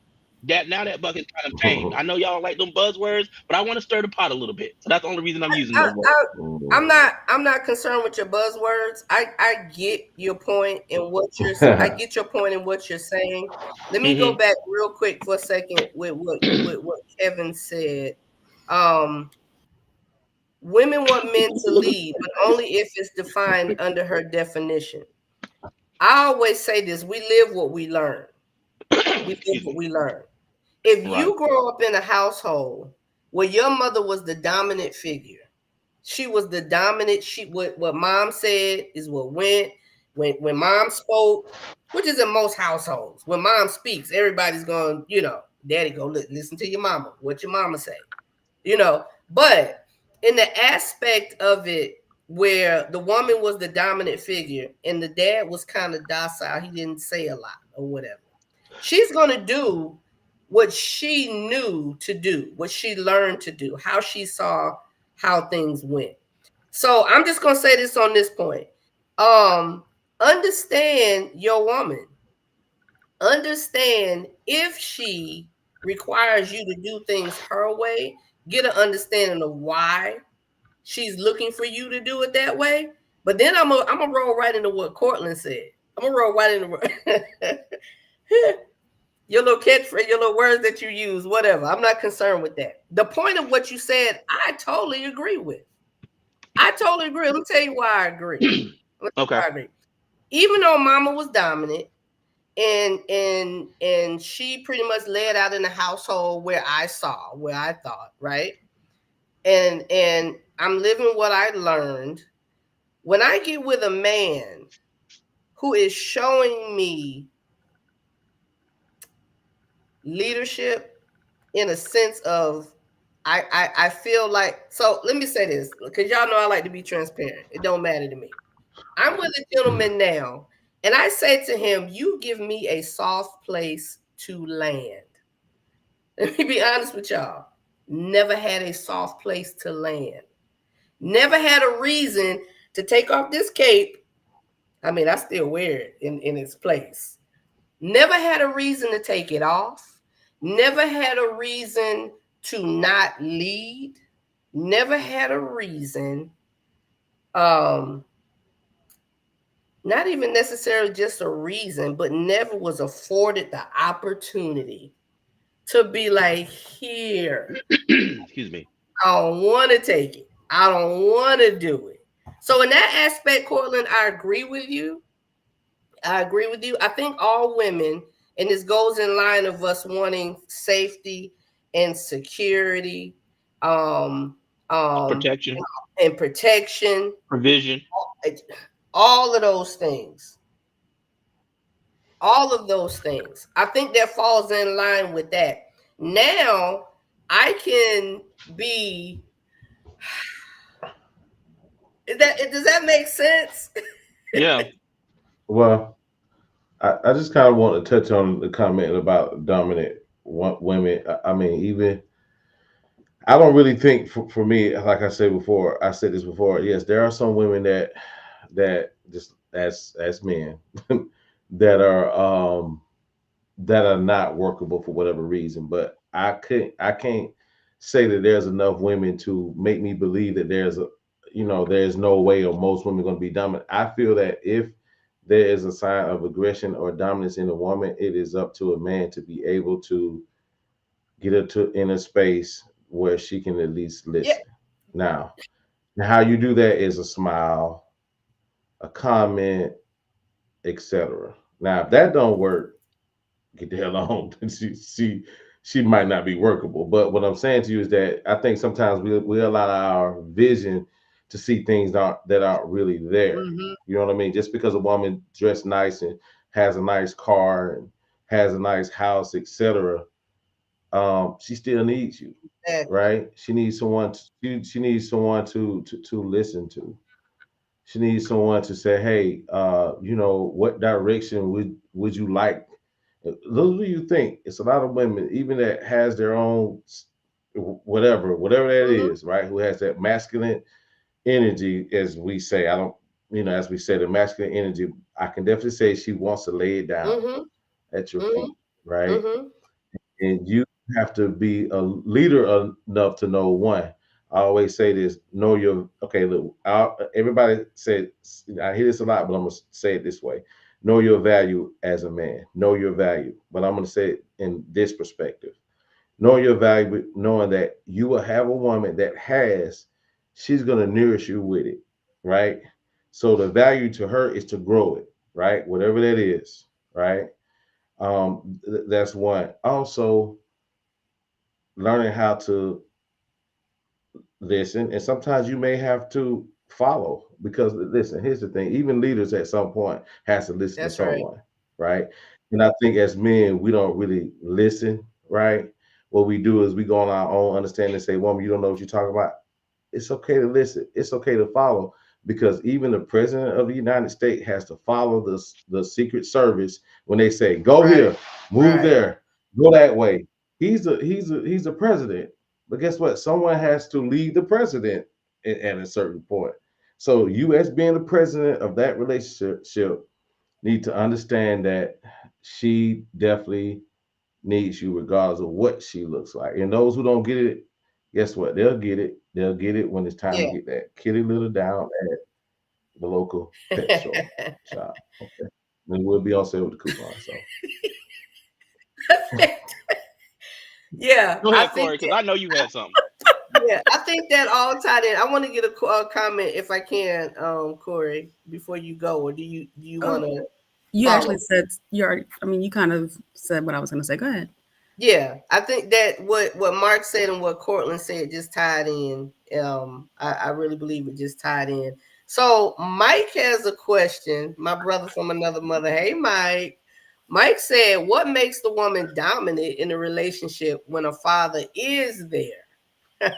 that buck is kind of tame. I know y'all like them buzzwords, but I want to stir the pot a little bit. So that's the only reason I'm using those words. I'm not concerned with your buzzwords. I get your point in what you're saying. I get your point in what you're saying. Let me go back real quick for a second with what Kevin said. Women want men to lead, but only if it's defined under her definition. I always say this: we live what we learn. We live what we learn. If you grow up in a household where your mother was the dominant figure, she was the dominant. What mom said is what went. When mom spoke, which is in most households, when mom speaks, everybody's going, daddy, go listen to your mama. What your mama say, But in the aspect of it where the woman was the dominant figure and the dad was kind of docile, he didn't say a lot or whatever. She's going to do what she knew to do, what she learned to do, how she saw how things went. So I'm just going to say this on this point. Understand your woman. Understand if she requires you to do things her way, get an understanding of why she's looking for you to do it that way. But then I'm gonna roll right into what Cortland said. I'm gonna roll right into your little catchphrase, your little words that you use, whatever. I'm not concerned with that. The point of what you said, I totally agree with. I totally agree. Let me tell you why I agree. Okay. I agree. Even though Mama was dominant, and she pretty much led out in the household where I thought, right? And I'm living what I learned. When I get with a man who is showing me leadership in a sense of I feel like, so let me say this, because y'all know I like to be transparent. It don't matter to me. I'm with a gentleman now, and I say to him, you give me a soft place to land. Let me be honest with y'all. Never had a soft place to land. Never had a reason to take off this cape. I mean, I still wear it in its place. Never had a reason to take it off. Never had a reason to not lead. Never had a reason, not even necessarily just a reason, but never was afforded the opportunity to be like, here. Excuse me. I don't want to take it. I don't want to do it. So in that aspect, Cortland, I agree with you. I think all women, and this goes in line of us wanting safety and security, Protection, and protection, provision. all of those things. All of those things. I think that falls in line with that. Now I can be. Does that make sense? Yeah. Well, I just kind of want to touch on the comment about dominant women. I mean, even I don't really think for me, like I said this before. Yes, there are some women that just as men that are not workable for whatever reason. But I can't say that there's enough women to make me believe that there's no way or most women are going to be dominant. I feel that if there is a sign of aggression or dominance in a woman, it is up to a man to be able to get her in a space where she can at least listen. Yeah. Now, how you do that is a smile, a comment, etc. Now, if that don't work, get the hell on. she might not be workable. But what I'm saying to you is that I think sometimes we allow our vision to see things that aren't really there. Mm-hmm. You know what I mean? Just because a woman dressed nice and has a nice car and has a nice house, etc., she still needs you, right? She needs someone. She needs someone to listen to. She needs someone to say, "Hey, what direction would you like?" Little do you think, it's a lot of women, even that has their own whatever that is, right? Who has that masculine energy, as we say. I don't, as we say, the masculine energy. I can definitely say she wants to lay it down at your feet, right? And you have to be a leader enough to know one. I always say this: know your. Okay, look. Everybody said, I hear this a lot, but I'm gonna say it this way: know your value as a man. Know your value. But I'm gonna say it in this perspective: know your value, knowing that you will have a woman that she's gonna nourish you with it, right? So the value to her is to grow it, right? Whatever that is, right? That's one. Also, learning how to listen, and sometimes you may have to follow, because listen, here's the thing: even leaders at some point has to listen to someone, right? And I think as men, we don't really listen, right? What we do is we go on our own understanding and say, "Woman, you don't know what you're talking about." It's okay to listen. It's okay to follow, because even the president of the United States has to follow the Secret Service when they say, go Right. here, move Right. there, go that way. He's a president. But guess what? Someone has to lead the president at a certain point. So US being the president of that relationship need to understand that she definitely needs you regardless of what she looks like. And those who don't get it, guess what? They'll get it. They'll get it when it's time Yeah. to get that kitty litter down at the local pet store shop. Okay. And we'll be on sale with the coupon. So Yeah, Go I ahead, think Corey, because I know you had something. yeah, I think that all tied in. I want to get a comment if I can, Corey, before you go, or do you want to? You follow? actually said you already. I mean, you kind of said what I was going to say. Go ahead. Yeah, I think that what Mark said and what Cortland said just tied in. I really believe it just tied in. So Mike has a question. My brother from another mother. Hey, Mike. Mike said, "What makes the woman dominant in a relationship when a father is there?"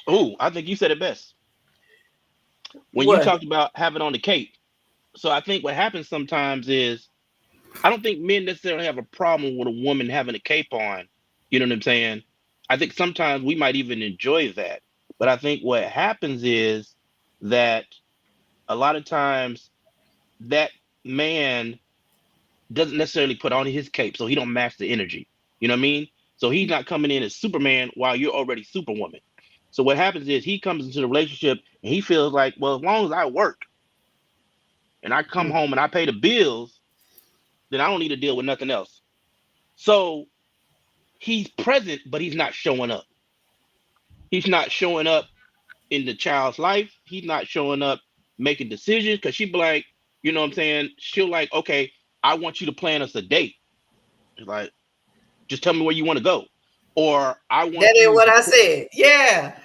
Oh, I think you said it best when you What? talked about having on the cape. So I think what happens sometimes is I don't think men necessarily have a problem with a woman having a cape on. You know what I'm saying? I think sometimes we might even enjoy that. But I think what happens is that a lot of times that man doesn't necessarily put on his cape, so he don't match the energy. You know what I mean? So he's not coming in as Superman while you're already Superwoman. So what happens is he comes into the relationship and he feels like, well, as long as I work and I come home and I pay the bills, then I don't need to deal with nothing else. So he's present, but he's not showing up. He's not showing up in the child's life. He's not showing up making decisions because she'd be like, you know what I'm saying? She'll like, okay, I want you to plan us a date. It's like, just tell me where you want to go. Or I That want is you what to I said. Yeah.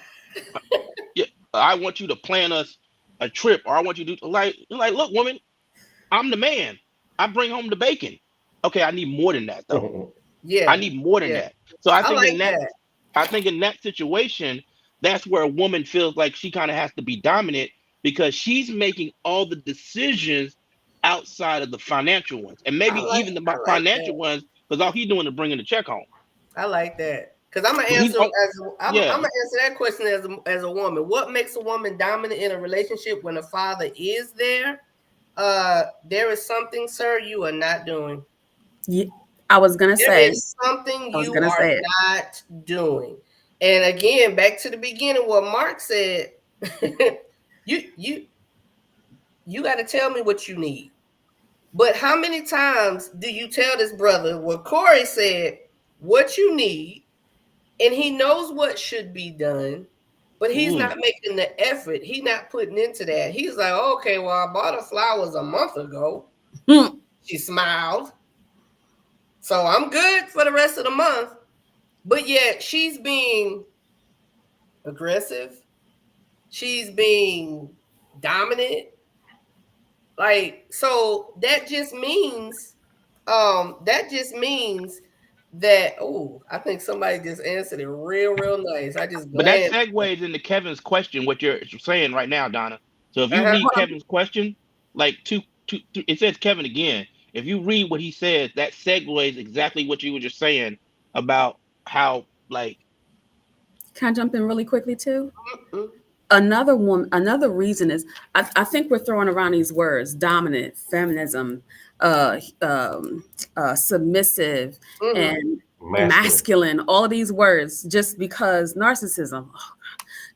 yeah, I want you to plan us a trip, or I want you to like, look, woman, I'm the man. I bring home the bacon. Okay, I need more than that though. Yeah. I need more than Yeah. that. So I I think like that. in that situation, that's where a woman feels like she kind of has to be dominant because she's making all the decisions outside of the financial ones, and maybe even the I like that. financial ones, because all he's doing is bringing the check home. I like that. Because I'm gonna But he's answer I'm yeah. gonna answer that question as a woman. What makes a woman dominant in a relationship when a father is there? There is something, sir, you are not doing. Yeah, I was going to There say. is something I was you going to are say it. not doing. And again, back to the beginning, what Mark said, you got to tell me what you need. But how many times do you tell this brother what Corey said, what you need, and he knows what should be done, but he's not making the effort. He's not putting into that. He's like, okay, well, I bought her flowers a month ago. She smiled. So I'm good for the rest of the month. But yet she's being aggressive. She's being dominant. Like, so that just means that I think somebody just answered it real nice. I just But that glanced. segues into Kevin's question, what you're saying right now, Donna. So if you read Kevin's question, like it says Kevin again. If you read what he says, that segues exactly what you were just saying about how, like. Can I jump in really quickly too? Another reason is I think we're throwing around these words: dominant, feminism, submissive, and masculine. All of these words, just because narcissism,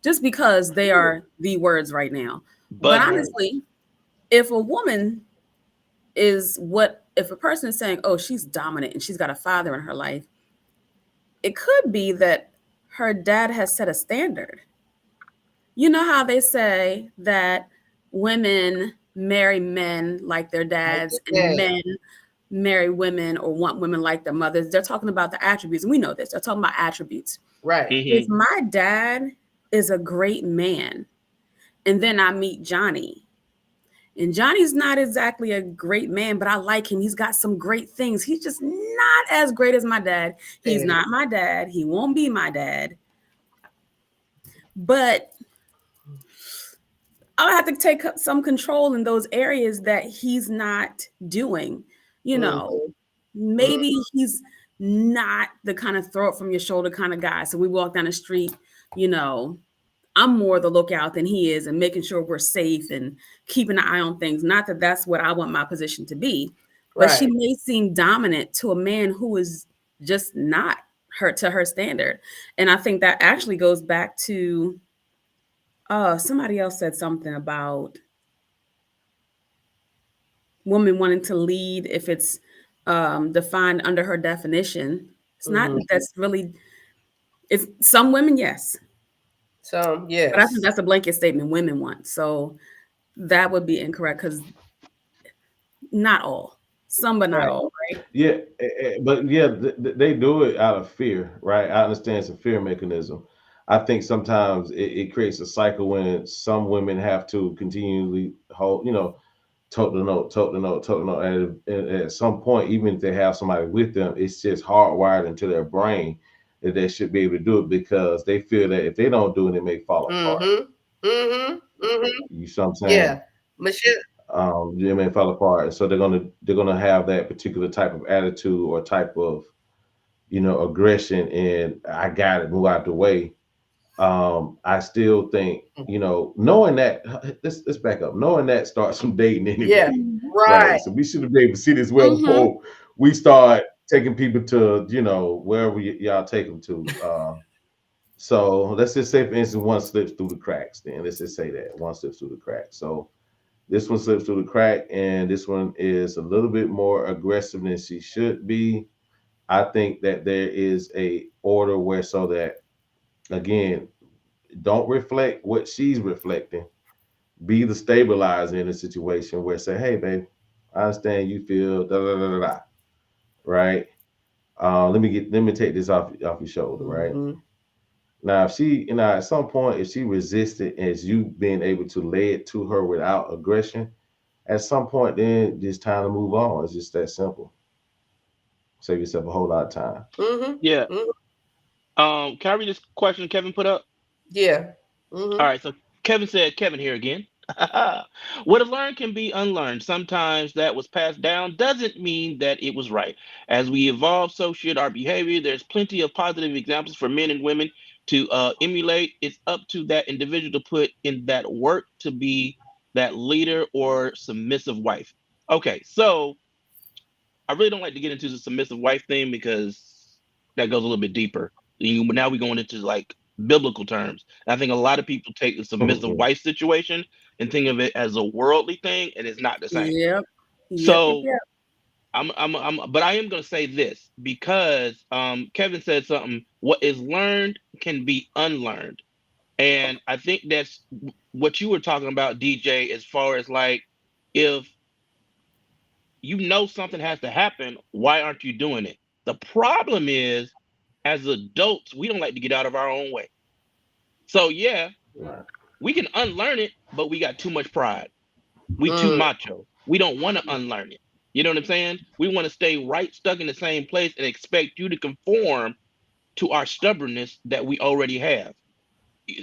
just because they are the words right now. But honestly, if a woman if a person is saying, oh, she's dominant and she's got a father in her life, it could be that her dad has set a standard. You know how they say that women marry men like their dads and men marry women or want women like their mothers? They're talking about the attributes. And we know this. They're talking about attributes. Right. If my dad is a great man and then I meet Johnny, and Johnny's not exactly a great man, but I like him. He's got some great things. He's just not as great as my dad. He's not my dad. He won't be my dad. But I'll have to take some control in those areas that he's not doing. You know, maybe he's not the kind of throw it from your shoulder kind of guy. So we walk down the street, you know, I'm more the lookout than he is and making sure we're safe and keeping an eye on things. Not that that's what I want my position to be, but she Right. may seem dominant to a man who is just not her standard. And I think that actually goes back to somebody else said something about women wanting to lead if it's defined under her definition. It's not that's really it's some women, yes. So But I think yes. that's a blanket statement women want. So that would be incorrect because not all. Some but not Right. all, right? Yeah, but yeah, they do it out of fear, right? I understand it's a fear mechanism. I think sometimes it creates a cycle when some women have to continually hold, you know, tote the note, tote the note, tote the note. And at some point, even if they have somebody with them, it's just hardwired into their brain that they should be able to do it because they feel that if they don't do it, it may fall apart. You see what I'm saying? Yeah. Michelle. They may fall apart. So they're gonna have that particular type of attitude or type of, you know, aggression, and I got it, move out the way. I still think, you know, knowing that, let's back up. Knowing that starts from dating anyway. Yeah. Right. Right. So we should be able to see this well Mhm. before we start taking people to, you know, wherever y'all take them to. So let's just say, for instance, one slips through the cracks. Then let's just say that one slips through the cracks. So this one slips through the crack, and this one is a little bit more aggressive than she should be. I think that there is a order where so that, again, don't reflect what she's reflecting. Be the stabilizer in a situation where say, hey, babe, I understand you feel da da da da da. Right? Let me take this off your shoulder, right? Now, if she, you know, at some point, if she resisted as you being able to lay it to her without aggression, at some point, then it's time to move on. It's just that simple. Save yourself a whole lot of time. Yeah. Can I read this question Kevin put up? Yeah. All right. So Kevin said, Kevin here again. What is learned can be unlearned. Sometimes that was passed down doesn't mean that it was right. As we evolve, so should our behavior. There's plenty of positive examples for men and women to emulate. It's up to that individual to put in that work to be that leader or submissive wife. Okay, so I really don't like to get into the submissive wife thing because that goes a little bit deeper. Now we're going into like biblical terms. And I think a lot of people take the submissive wife situation and think of it as a worldly thing, and it's not the same. Yep. So Yep. but I am going to say this because Kevin said something. What is learned can be unlearned, and I think that's what you were talking about, DJ. As far as like, if you know something has to happen, why aren't you doing it? The problem is, as adults, we don't like to get out of our own way. So yeah, we can unlearn it, but we got too much pride. We too macho. We don't want to unlearn it. You know what I'm saying? We want to stay right stuck in the same place and expect you to conform to our stubbornness that we already have.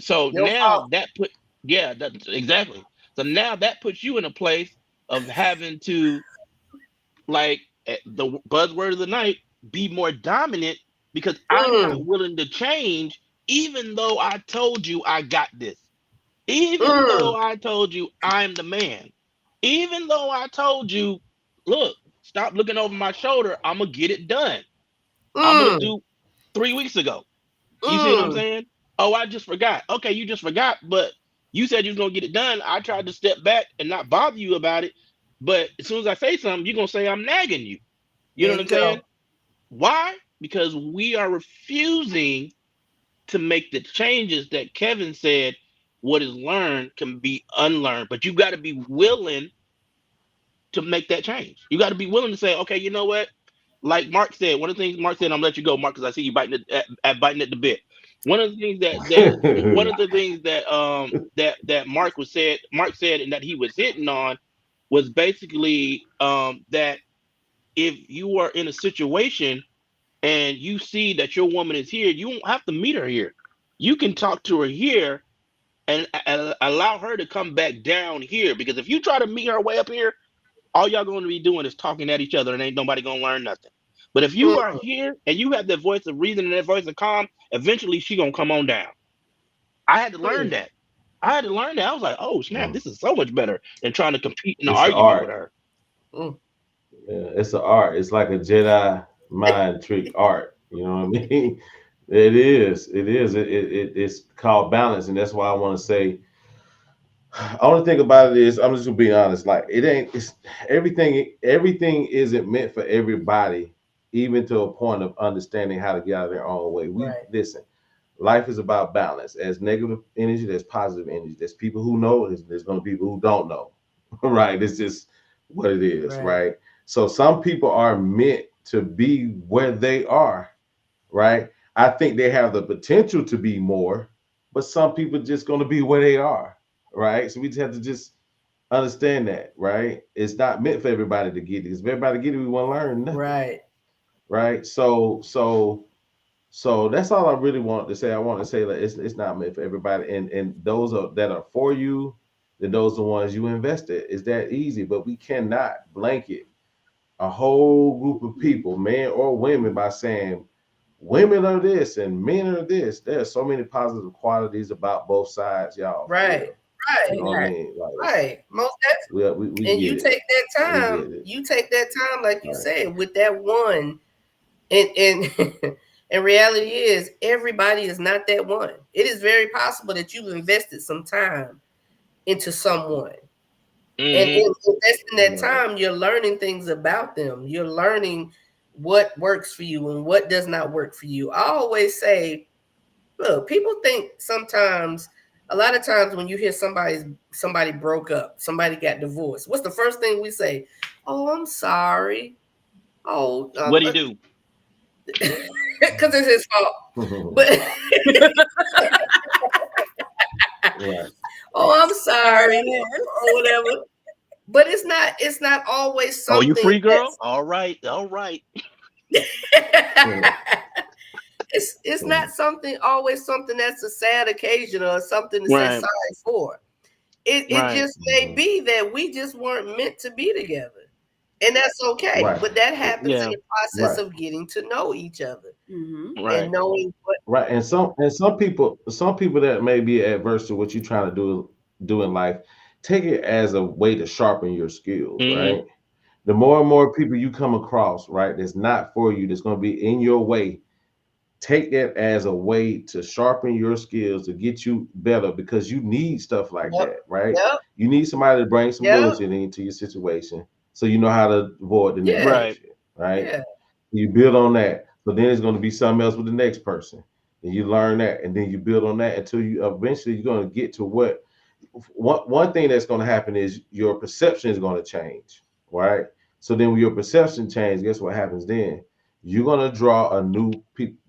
So Your now fault. exactly. So now that puts you in a place of having to, like, the buzzword of the night, be more dominant because I'm not willing to change, even though I told you I got this. Even though I told you I'm the man. Even though I told you, look, stop looking over my shoulder. I'm going to get it done. I'm going to do 3 weeks ago. You see what I'm saying? Oh, I just forgot. Okay, you just forgot, but you said you was going to get it done. I tried to step back and not bother you about it. But as soon as I say something, you're going to say I'm nagging you. You know what I'm saying? Why? Because we are refusing to make the changes that Kevin said. What is learned can be unlearned, but you got to be willing to make that change. You got to be willing to say, okay, you know what? Like Mark said, one of the things Mark said, I'm gonna let you go, Mark, because I see you biting at the bit. One of the things that Mark said, and that he was hitting on was basically that if you are in a situation and you see that your woman is here, you don't have to meet her here. You can talk to her here and allow her to come back down here. Because if you try to meet her way up here, all y'all going to be doing is talking at each other, and ain't nobody going to learn nothing. But if you are here and you have that voice of reason and that voice of calm, eventually she going to come on down. I had to learn that. I was like, oh snap, this is so much better than trying to compete in an It's an argument with art. her. Yeah, it's an art. It's like a Jedi mind trick art. You know what I mean? It is. It is. It's called balance, and that's why I want to say. Only thing about it is, I'm just gonna be honest. Like it ain't. It's everything. Everything isn't meant for everybody, even to a point of understanding how to get out of their own way. We Right. listen. Life is about balance. As negative energy, there's positive energy. There's people who know. There's going to be people who don't know. Right? It's just what it is. Right. So some people are meant to be where they are. Right. I think they have the potential to be more, but some people just going to be where they are. Right. So we just have to just understand that. Right. It's not meant for everybody to get it. If everybody get it, we want to learn nothing. Right. Right. So that's all I really want to say. I want to say that it's not meant for everybody, and those that are for you, then those are the ones you invest in. It's that easy, but we cannot blanket a whole group of people, men or women, by saying women are this and men are this. There are so many positive qualities about both sides, y'all. Right. You know what I mean? Like, Right. Most definitely. we And get you it. take that We time. get it. You take that time, like you Right. said, with that one. And and reality is everybody is not that one. It is very possible that you've invested some time into someone. And in investing that time, you're learning things about them. You're learning what works for you and what does not work for you. I always say, look, people think sometimes, a lot of times when you hear somebody broke up, somebody got divorced, what's the first thing we say? Oh, I'm sorry. Oh, What do you do? because it's his fault. But Right. oh, I'm sorry, or whatever. But it's not always Oh, something. you free, girl? All right. It's not always something that's a sad occasion or something to say sorry for. It just may be that we just weren't meant to be together. And that's okay. Right. But that happens in the process of getting to know each other. And knowing what. Right. And some people that may be adverse to what you're trying to do in life, take it as a way to sharpen your skills, right? The more and more people you come across, right, that's not for you, that's going to be in your way, take that as a way to sharpen your skills, to get you better, because you need stuff like that, right? You need somebody to bring some bullshit into your situation so you know how to avoid the next bullshit, right? You build on that. So then it's going to be something else with the next person. And you learn that, and then you build on that until you eventually you're going to get to one thing that's going to happen is your perception is going to change, right? So then when your perception changes, guess what happens then? You're going to draw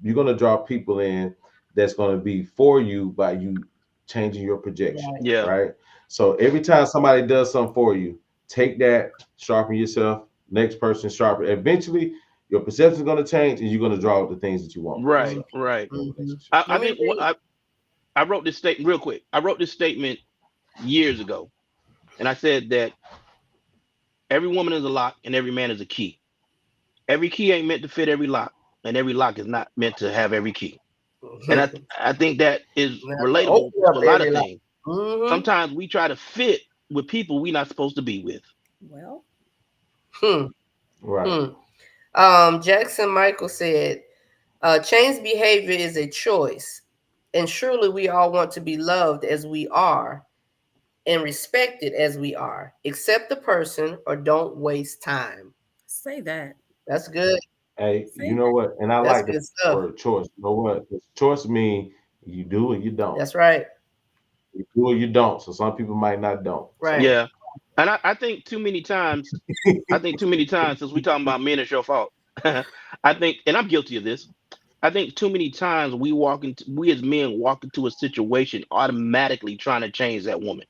you're going to draw people in that's going to be for you by you changing your projection, right? So every time somebody does something for you, take that, sharpen yourself, next person sharpen. Eventually your perception is going to change and you're going to draw out the things that you want. Right. I think I wrote this statement real quick. I wrote this statement years ago, and I said that every woman is a lock and every man is a key. Every key ain't meant to fit every lock, and every lock is not meant to have every key. And I think that is relatable to a lot of things. Sometimes we try to fit with people we're not supposed to be with. Well, right. Jackson Michael said, change behavior is a choice, and surely we all want to be loved as we are and respected as we are. Accept the person or don't waste time. Say that. That's good. Hey, you know what? And I like the word choice. You know what? Choice means you do or you don't. That's right. You do or you don't. So some people might not don't. Right. Yeah. And I think too many times, since we're talking about men, it's your fault. I think, and I'm guilty of this. I think too many times we as men walk into a situation automatically trying to change that woman,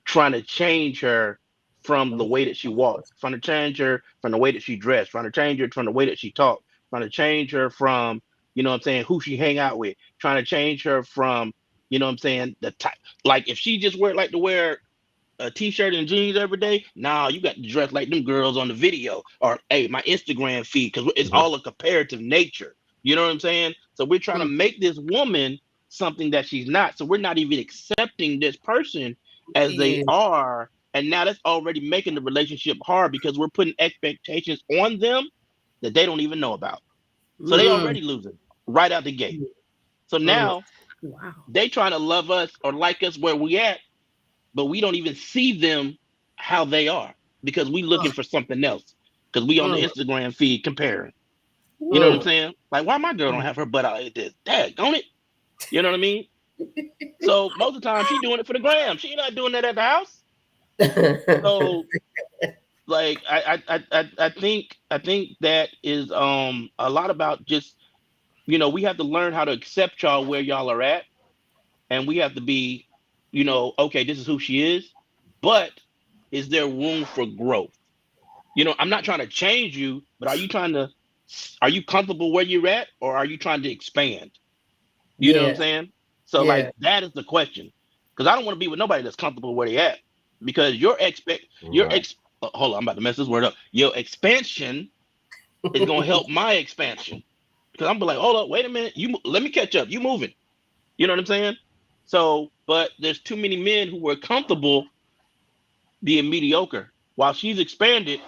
trying to change her from the way that she walks, trying to change her from the way that she dressed, trying to change her from the way that she talked, trying to change her from, you know what I'm saying, who she hang out with, trying to change her from You know what I'm saying? The type, like if she just like to wear a t-shirt and jeans every day, nah, you got to dress like them girls on the video or hey, my Instagram feed, because it's all a comparative nature. You know what I'm saying? So we're trying to make this woman something that she's not. So we're not even accepting this person as they are. And now that's already making the relationship hard because we're putting expectations on them that they don't even know about. So they already losing right out the gate. So now they trying to love us or like us where we at, but we don't even see them how they are because we looking for something else because we on the Instagram feed comparing. You know what I'm saying? Like, why my girl don't have her butt out like this? Dad, don't it? You know what I mean? So most of the time she doing it for the gram. She not doing that at the house. So like I think that is a lot about just, you know, we have to learn how to accept y'all where y'all are at, and we have to be, you know, okay, this is who she is, but is there room for growth? You know, I'm not trying to change you, but are you comfortable where you're at, or are you trying to expand? You know what I'm saying? So like that is the question, because I don't want to be with nobody that's comfortable where they at, because hold on, I'm about to mess this word up. Your expansion is gonna help my expansion, because I'm be like, hold up, wait a minute, let me catch up. You moving? You know what I'm saying? So, but there's too many men who were comfortable being mediocre. While she's expanded,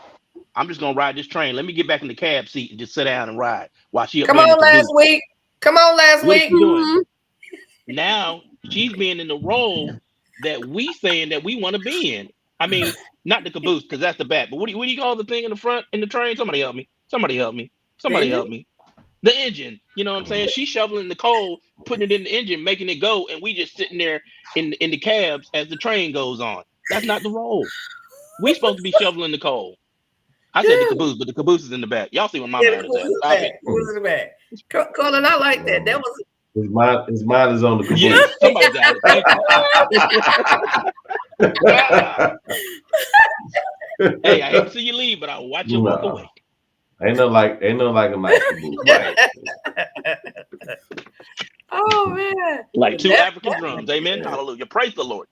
I'm just gonna ride this train. Let me get back in the cab seat and just sit down and ride while she. Come on, last week. What is she doing? Now she's being in the role that we saying that we want to be in. I mean, not the caboose, because that's the back. But what do you call the thing in the front in the train? Somebody help me. Somebody help me. Somebody help me. The engine. You know what I'm saying? She's shoveling the coal, putting it in the engine, making it go, and we just sitting there in the cabs as the train goes on. That's not the role. We supposed to be shoveling the coal. I said the caboose, but the caboose is in the back. Y'all see what my mind is at. Stop it. Caboose in the back. Colin, I like that. That was his mind is on the caboose. Yeah, somebody got it. Hey, I hate to see you leave, but I'll watch you walk away. Ain't no like a nice caboose. Right. Oh man. Like two African drums. Amen. Yeah. Hallelujah. Praise the Lord.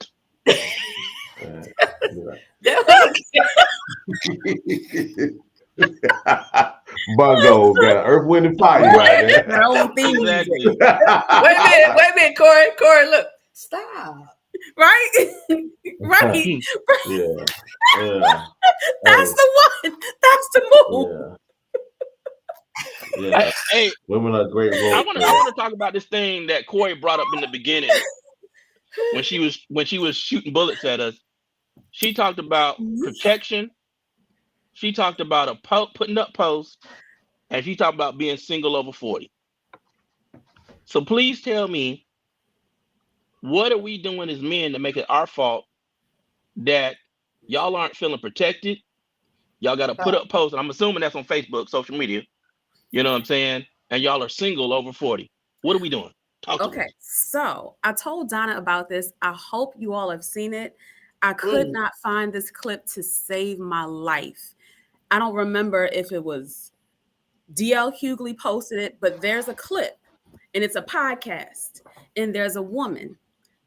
Bungo got Earth, Wind, and Fire right there. Exactly. Wait a minute, Corey, look. Stop. Right? Right. Yeah. That's the one. That's the move. Yeah. Hey, women are great roles. I want to talk about this thing that Corey brought up in the beginning when she was shooting bullets at us. She talked about protection. She talked about putting up posts, and she talked about being single over 40. So please tell me, what are we doing as men to make it our fault that y'all aren't feeling protected? Y'all got to put up posts, and I'm assuming that's on Facebook, social media. You know what I'm saying? And y'all are single over 40. What are we doing? Talk to us. So I told Donna about this. I hope you all have seen it. I could not find this clip to save my life. I don't remember if it was DL Hughley posted it, but there's a clip, and it's a podcast, and there's a woman.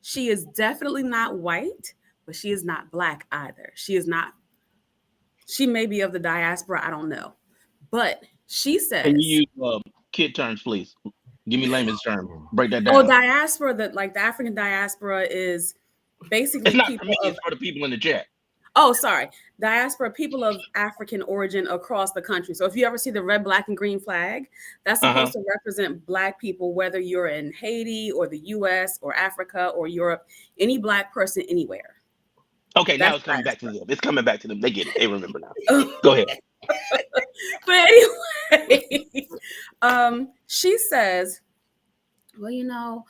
She is definitely not white, but she is not black either. She may be of the diaspora. I don't know. But she says, can you use kid terms, please? Give me layman's term. Break that down. Oh, diaspora, the African diaspora is basically it's not for me, it's for the people in the chat. Oh, sorry. Diaspora, people of African origin across the country. So if you ever see the red, black, and green flag, that's supposed to represent Black people, whether you're in Haiti or the US or Africa or Europe, any Black person anywhere. Okay, now it's coming back to them. It's coming back to them. They get it. They remember now. Go ahead. But anyway, she says, well, you know,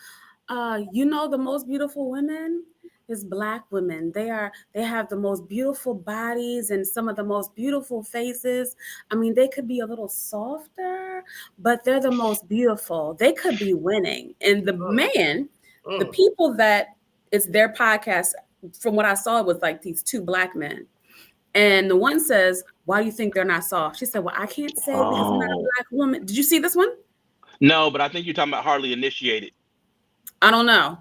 the most beautiful women is Black women. They have the most beautiful bodies and some of the most beautiful faces. I mean, they could be a little softer, but they're the most beautiful. They could be winning. And the the people that it's their podcast, from what I saw, it was like these two Black men. And the one says, why do you think they're not soft? She said, well, I can't say because I'm not a Black woman. Did you see this one? No, but I think you're talking about Hardly Initiated. I don't know.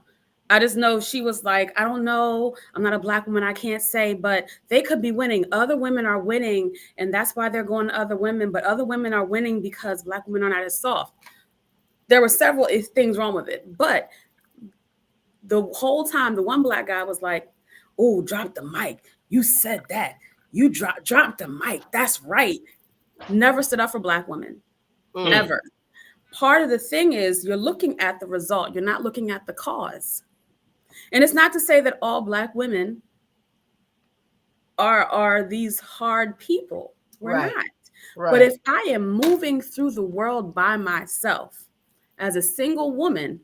I just know she was like, I don't know. I'm not a Black woman. I can't say, but they could be winning. Other women are winning, and that's why they're going to other women. But other women are winning because Black women are not as soft. There were several things wrong with it, but the whole time, the one Black guy was like, "Oh, drop the mic. You said that. You drop the mic. That's right." Never stood up for Black women, ever. Part of the thing is you're looking at the result. You're not looking at the cause. And it's not to say that all Black women are these hard people. We're Right. not. Right. But if I am moving through the world by myself as a single woman,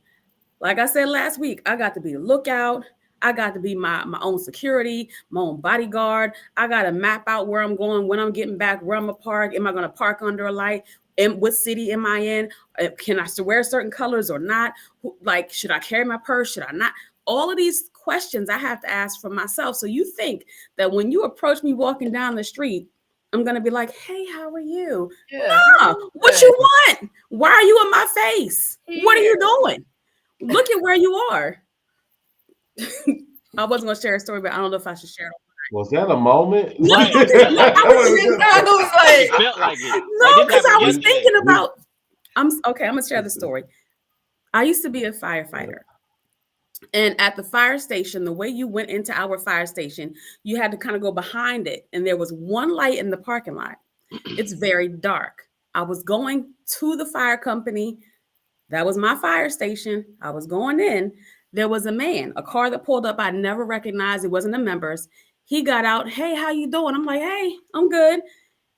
like I said last week, I got to be a lookout. I got to be my own security, my own bodyguard. I got to map out where I'm going, when I'm getting back, where I'm going to park. Am I going to park under a light? And what city am I in? Can I wear certain colors or not? Like, should I carry my purse? Should I not? All of these questions I have to ask for myself. So you think that when you approach me walking down the street, I'm going to be like, hey, how are you? Yeah. Nah, what you want? Why are you in my face? What are you doing? Look at where you are. I wasn't going to share a story, but I don't know if I should share it. Was that a moment? Right. I was It like, felt like it. No, Like, this because I happened was yesterday. thinking about, I'm going to share the story. I used to be a firefighter. And at the fire station, the way you went into our fire station, you had to kind of go behind it. And there was one light in the parking lot. It's very dark. I was going to the fire company. That was my fire station. I was going in. There was a car that pulled up. I never recognized. It wasn't the members. He got out. Hey, how you doing? I'm like, hey, I'm good.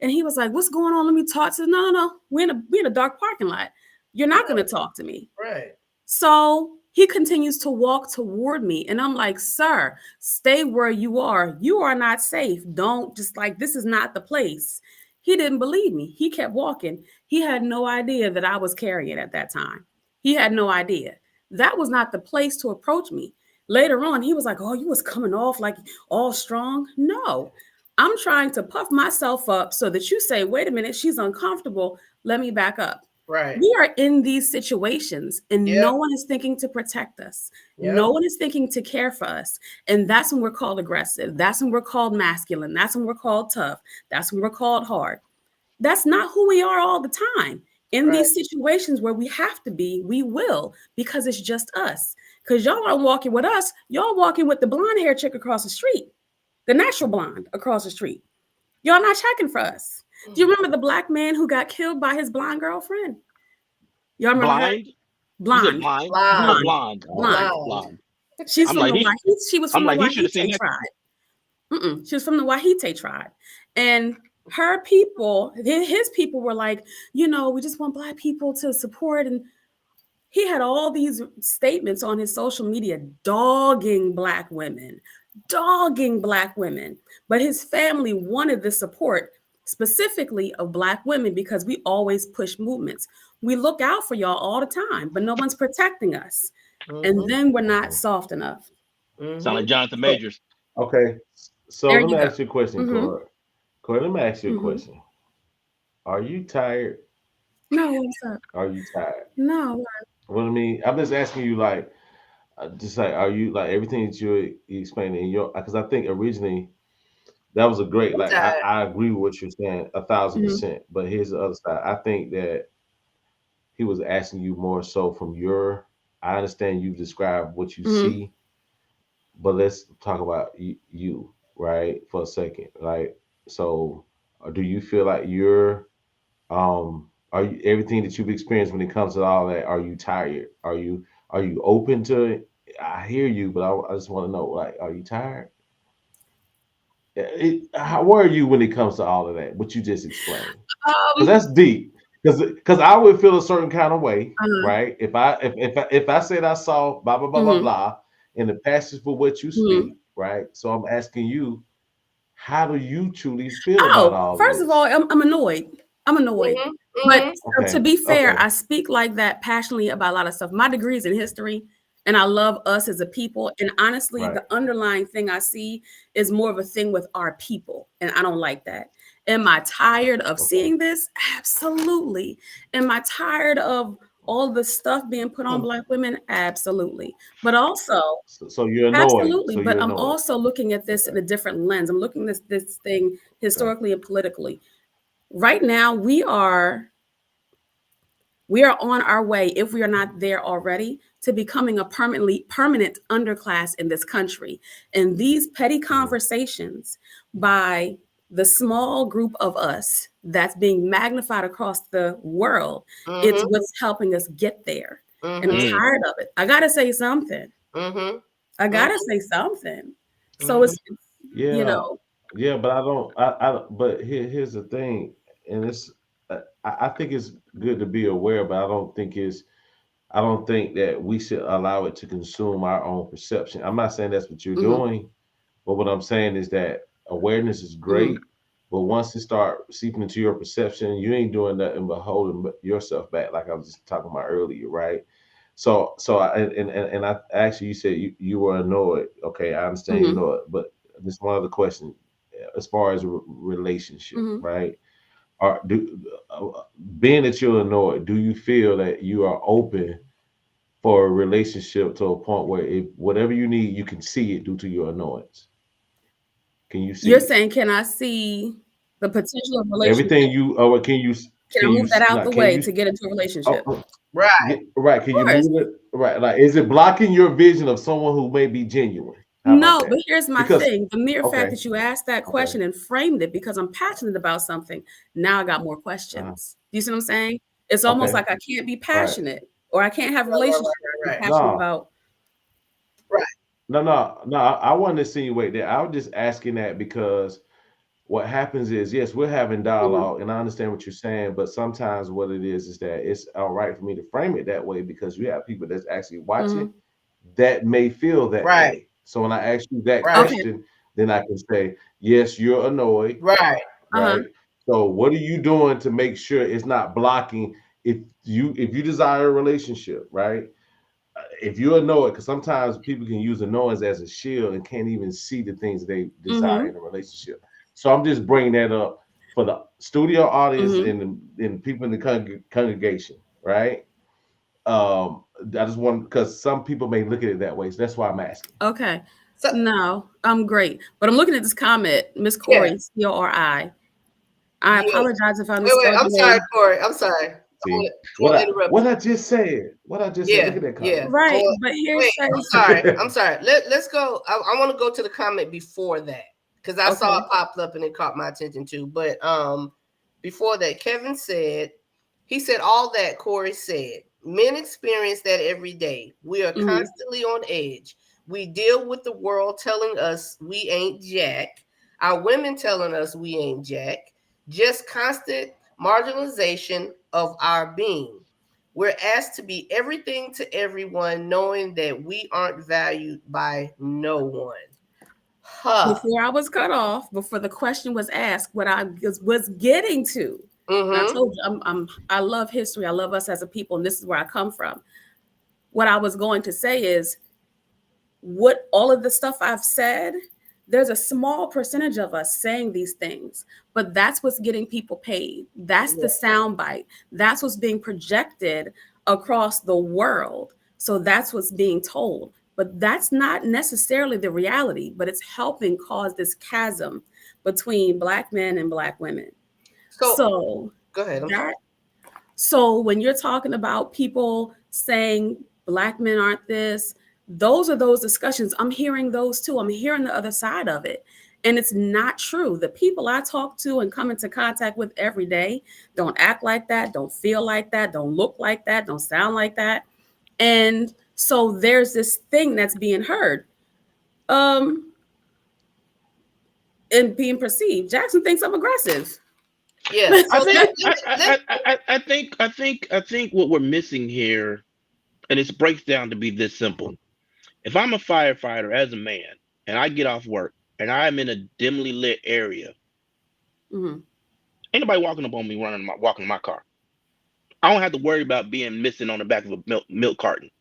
And he was like, what's going on? Let me talk to you. No. We're in a dark parking lot. You're not going to talk to me. right. So he continues to walk toward me. And I'm like, sir, stay where you are. You are not safe. Don't just like, this is not the place. He didn't believe me. He kept walking. He had no idea that I was carrying at that time. He had no idea. That was not the place to approach me. Later on, he was like, oh, you was coming off like all strong. No, I'm trying to puff myself up so that you say, wait a minute, she's uncomfortable. Let me back up. Right. We are in these situations and no one is thinking to protect us. Yep. No one is thinking to care for us. And that's when we're called aggressive. That's when we're called masculine. That's when we're called tough. That's when we're called hard. That's not who we are all the time. In these situations where we have to be, we will, because it's just us. Because y'all aren't walking with us. Y'all walking with the blonde hair chick across the street, the natural blonde across the street. Y'all not checking for us. Do you remember the Black man who got killed by his blonde girlfriend? Y'all remember Blind? her? Blonde. Blind? Blonde. Blonde. Blonde. She's I'm from like, the Wahite. She was from the he should have seen Wahite that. tribe. She was from the Wahite tribe. And her people, his people were like, you know, we just want Black people to support. And he had all these statements on his social media dogging Black women. But his family wanted the support specifically of Black women because we always push movements. We look out for y'all all the time, but no one's protecting us. And then we're not soft enough. Sound like Jonathan Majors. Okay, so There let you me go. ask you a question, Corey. Corey, let me ask you a question. Are you tired? No, what's up? Are you tired? No. What I mean, I'm just asking you, like, just like, are you like everything that you explained in your? Because I think originally that was a great. Like, I agree with what you're saying 1,000%. But here's the other side. I think that he was asking you more so from your. I understand you've described what you see, but let's talk about you, right, for a second. Like, so, do you feel like you're, are you everything that you've experienced when it comes to all that? Are you tired? Are you open to it? I hear you, but I just want to know, like, are you tired? Where are you when it comes to all of that? What you just explained, because that's deep. Because I would feel a certain kind of way, right? If I said I saw blah blah blah blah blah in the passage for what you speak, right? So I'm asking you, how do you truly feel about all first this? of all, I'm annoyed. But to be fair, I speak like that passionately about a lot of stuff. My degree is in history, and I love us as a people. And honestly, the underlying thing I see is more of a thing with our people, and I don't like that. Am I tired of seeing this? Absolutely. Am I tired of all the stuff being put on Black women, absolutely. But also, So you're annoyed. absolutely. So But you're I'm annoyed. also looking at this in a different lens. I'm looking at this thing historically and politically. Right now, we are on our way, if we are not there already, to becoming a permanent underclass in this country. And these petty conversations by the small group of us that's being magnified across the world, it's what's helping us get there. And I'm tired of it. I gotta say something. I gotta say something. So it's you know. Yeah, but I don't. But here's the thing, and it's. I think it's good to be aware, but I don't think it's. I don't think that we should allow it to consume our own perception. I'm not saying that's what you're doing, but what I'm saying is that awareness is great, but once it start seeping into your perception, you ain't doing nothing but holding yourself back, like I was just talking about earlier, right? So I actually, you said you were annoyed. Okay, I understand you're annoyed, but this one other question, as far as a relationship, right? Being that you're annoyed, do you feel that you are open for a relationship to a point where if whatever you need, you can see it due to your annoyance? Can you see You're it? saying, can I see the potential of relationship? Everything you, or can you? Can I move that out the way to get into a relationship? Right. Right. Can you move it? Right. Like, is it blocking your vision of someone who may be genuine? No, but here's my Because thing. The mere fact that you asked that question and framed it because I'm passionate about something, now I got more questions. Do you see what I'm saying? It's almost like I can't be passionate or I can't have a relationship I'm passionate about. Right. No. I wasn't insinuate that. I was just asking that because what happens is, yes, we're having dialogue, and I understand what you're saying, but sometimes what it is that it's all right for me to frame it that way because you have people that's actually watching that may feel that way. So when I ask you that question, then I can say, yes, you're annoyed. Right. So what are you doing to make sure it's not blocking if you desire a relationship, right? If you're annoyed, because sometimes people can use annoyance as a shield and can't even see the things they desire in a relationship. So I'm just bringing that up for the studio audience and people in the congregation, right? I just want, because some people may look at it that way, so that's why I'm asking. Okay. So, no, I'm great, but I'm looking at this comment, Miss Corey, C-O-R-I. I apologize if I'm Wait, I'm sorry, Corey. I'm sorry. See, what I just said. What I just said. Look at that comment. Yeah. Right, but here's I'm sorry. Let's go. I want to go to the comment before that because I saw it popped up and it caught my attention too. But before that, Kevin said, he said all that Corey said. Men experience that every day. We are constantly on edge. We deal with the world telling us we ain't jack. Our women telling us we ain't jack. Just constant marginalization of our being. We're asked to be everything to everyone, knowing that we aren't valued by no one. Before I was cut off, before the question was asked, what I was getting to, I told you I love history. I love us as a people, and this is where I come from. What I was going to say is, what all of the stuff I've said, there's a small percentage of us saying these things, but that's what's getting people paid. That's the soundbite. That's what's being projected across the world. So that's what's being told. But that's not necessarily the reality, but it's helping cause this chasm between Black men and Black women. So go ahead. So when you're talking about people saying Black men aren't this, those are those discussions. I'm hearing those too. I'm hearing the other side of it. And it's not true. The people I talk to and come into contact with every day don't act like that, don't feel like that, don't look like that, don't sound like that. And so there's this thing that's being heard and being perceived. Jackson thinks I'm aggressive. Yeah. I think what we're missing here, and it breaks down to be this simple. If I'm a firefighter as a man and I get off work and I'm in a dimly lit area, ain't nobody walking up on me walking my car. I don't have to worry about being missing on the back of a milk carton.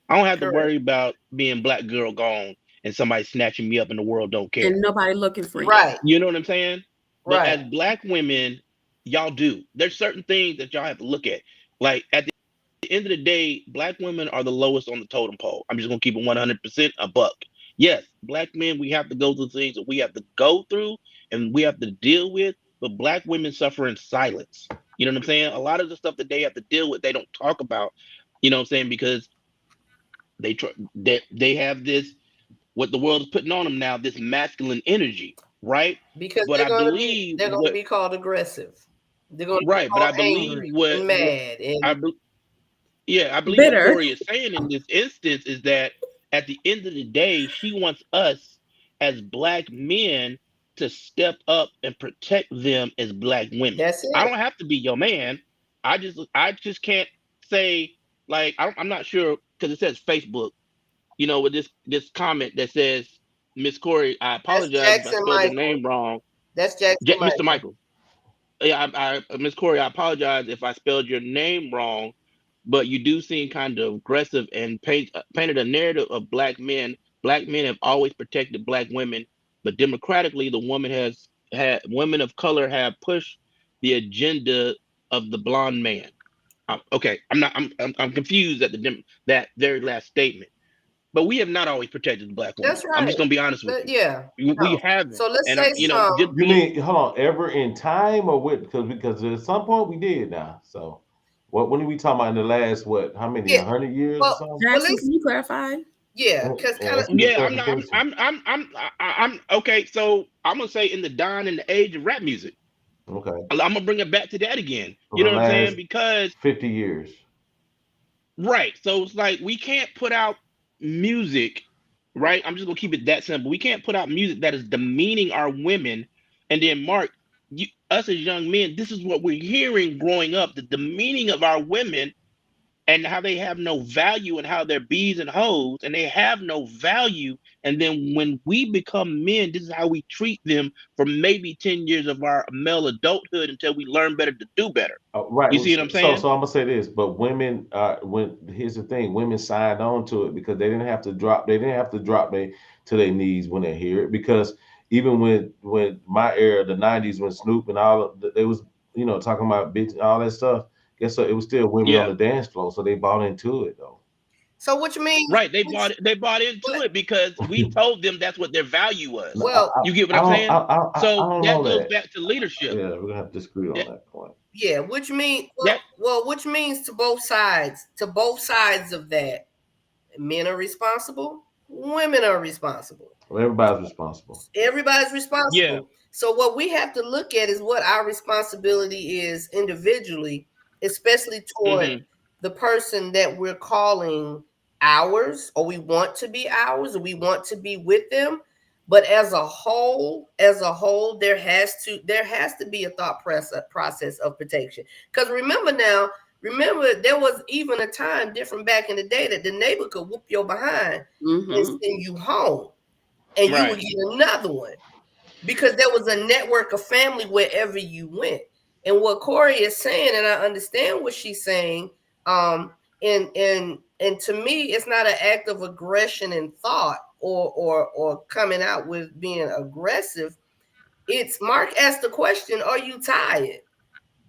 I don't have to worry about being Black girl gone and somebody snatching me up and the world don't care. And nobody looking for you. Right. You know what I'm saying? But right. As Black women, y'all do. There's certain things that y'all have to look at. Like at the end of the day, Black women are the lowest on the totem pole. I'm just gonna keep it 100% a buck. Yes, Black men, we have to go through things that we have to go through and we have to deal with, but Black women suffer in silence. You know what I'm saying? A lot of the stuff that they have to deal with, they don't talk about. You know what I'm saying? Because they have this, what the world is putting on them now, this masculine energy, right? Because But I believe they're gonna what be called aggressive. They're gonna be right, but called I believe angry what and mad I and be, yeah, I believe what Bitter. Corey is saying in this instance is that at the end of the day, she wants us as Black men to step up and protect them as Black women. that's I it. don't have to be your man. I just can't say, like, I'm not sure, because it says Facebook, with this comment that says, Miss Corey, I That's apologize if I Jackson spelled your Michael. name wrong. That's Jackson Mr. Michael. Michael. Yeah, Miss Corey, I apologize if I spelled your name wrong, but you do seem kind of aggressive and painted a narrative of Black men. Black men have always protected Black women, but democratically, the women of color have pushed the agenda of the blonde man. Okay, I'm not. I'm confused at that very last statement. But we have not always protected the Black woman. That's I'm right. just gonna be honest with you. Yeah. We No. haven't, So let's and say just some. You mean, hold on, ever in time or what? Because at some point we did now. So when are we talking about in the last how many, Yeah. 100 years or Well, something? well, Jackson, let's. can you clarify? Yeah, because kind of. That's a good yeah. I'm not. clarification. I'm okay. So I'm gonna say in the dawn and the age of rap music, Okay. I'm gonna bring it back to that again. For You the know what I'm saying? last Because 50 years. right. So it's like we can't put out music, right? I'm just gonna keep it that simple. We can't put out music that is demeaning our women, and then Mark, us as young men, this is what we're hearing growing up: the demeaning of our women and how they have no value and how they're bees and hoes and they have no value. And then when we become men, this is how we treat them for maybe 10 years of our male adulthood until we learn better to do better. Right. You see what I'm So saying? I'm gonna say this, but women, here's the thing: women signed on to it because they didn't have to drop. They didn't have to drop to their knees when they hear it. Because even when my era, the '90s, when Snoop and they was talking about bitch and all that stuff. Guess what? It was still women on Yeah. the dance floor, so they bought into it though. So which means. Right. They bought into it because we told them that's what their value was. No, Well. You get what I I'm don't. saying? I So don't that know goes that. back to leadership. Yeah, we're gonna have to disagree on That, that point. Yeah, which means. that Which means to both sides. To both sides of that, men are responsible. Women are responsible. Well, everybody's responsible. Everybody's yeah. responsible. So what we have to look at is what our responsibility is individually, especially toward hmm the person that we're calling ours, or we want to be ours, or we want to be with them. But as a whole, there has to be a thought process of protection. Because remember there was even a time different back in the day that the neighbor could whoop your behind and Mm-hmm. send you home, and you would Right. get another one because there was a network of family wherever you went. And what Corey is saying, and I understand what she's saying, and to me, it's not an act of aggression and thought or coming out with being aggressive. It's Mark asked the question, "Are you tired?"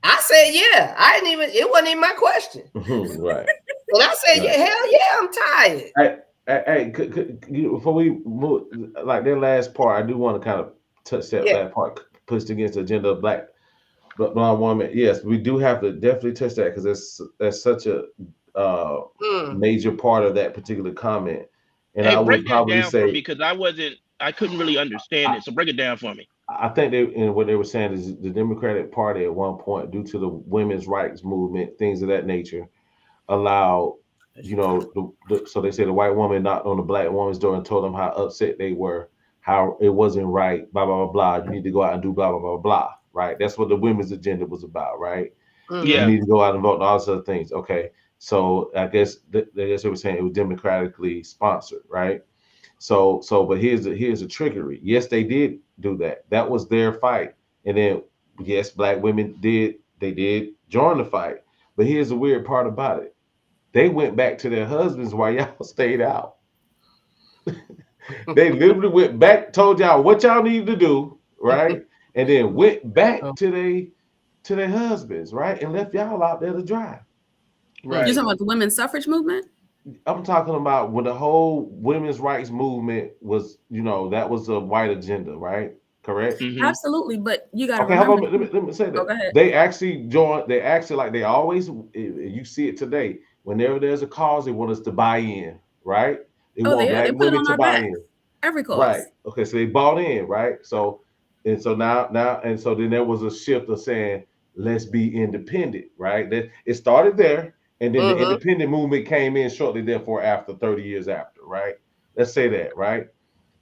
I said, "Yeah." It wasn't even my question, Right. and I said, Right. "Yeah, hell yeah, I'm tired." Hey, before we move, like that last part, I do want to kind of touch that Yeah. last part, pushed against the agenda of black blonde woman. Yes, we do have to definitely touch that because that's such a major part of that particular comment. And Hey, I would break that probably down for me say, because I couldn't really understand it. So break it down for me. I think what they were saying is the Democratic Party at one point, due to the women's rights movement, things of that nature, allowed, so they say the white woman knocked on the black woman's door and told them how upset they were, how it wasn't right, blah, blah, blah, blah. You need to go out and do blah, blah, blah, blah, right? That's what the women's agenda was about, right? Mm-hmm. You Yeah. need to go out and vote and all those other things. Okay. So I guess they were saying it was democratically sponsored, right? But here's a trickery. Yes, they did do that. That was their fight. And then yes, black women did join the fight. But here's the weird part about it. They went back to their husbands while y'all stayed out. They literally went back, told y'all what y'all need to do, right? And then went back to their husbands, right? And left y'all out there to dry. Right. You're talking about the women's suffrage movement? I'm talking about when the whole women's rights movement was, that was a white agenda, right? Correct? Mhm. Absolutely, but you got to Okay, hold remember. on. Let me say Oh, that. go ahead. They actually joined, they actually, like they always, you see it today, whenever there's a cause, they want us to buy in, right? They Oh, want they black put it women on to our buy back. in. Every Right. cause. Okay, so they bought in, right? So and so then there was a shift of saying, let's be independent, right? That it started there, and then the Mm-hmm. independent movement came in shortly therefore after, 30 years after, right? Let's say that, right?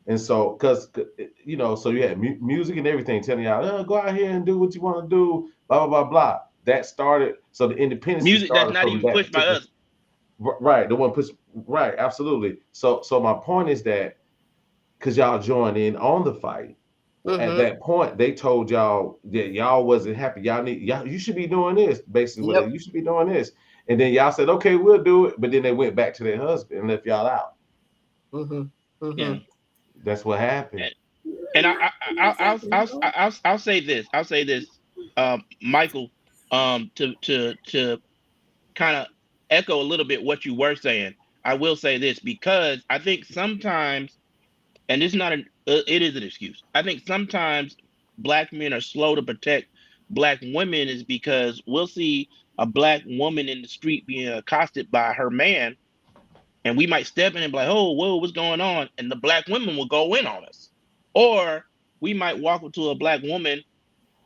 And so, because so you had music and everything telling y'all, go out here and do what you want to do, blah blah blah blah. That started. So the independence Music that's started not from even that pushed by particular. us. Right, the one push. Right, absolutely. So my point is that because y'all joined in on the fight, at Mm-hmm. that point they told y'all that y'all wasn't happy. You should be doing this. Basically, Yep. you should be doing this. And then y'all said, okay, we'll do it. But then they went back to their husband and left y'all out. Mm-hmm. Mm-hmm. Yeah. That's what happened. And Exactly. I'll say this. I'll say this, Michael, to kind of echo a little bit what you were saying. I will say this because I think sometimes, and it's not it is an excuse. I think sometimes black men are slow to protect black women is because we'll see a black woman in the street being accosted by her man, and we might step in and be like, "Oh, whoa, what's going on?" And the black women will go in on us, or we might walk up to a black woman,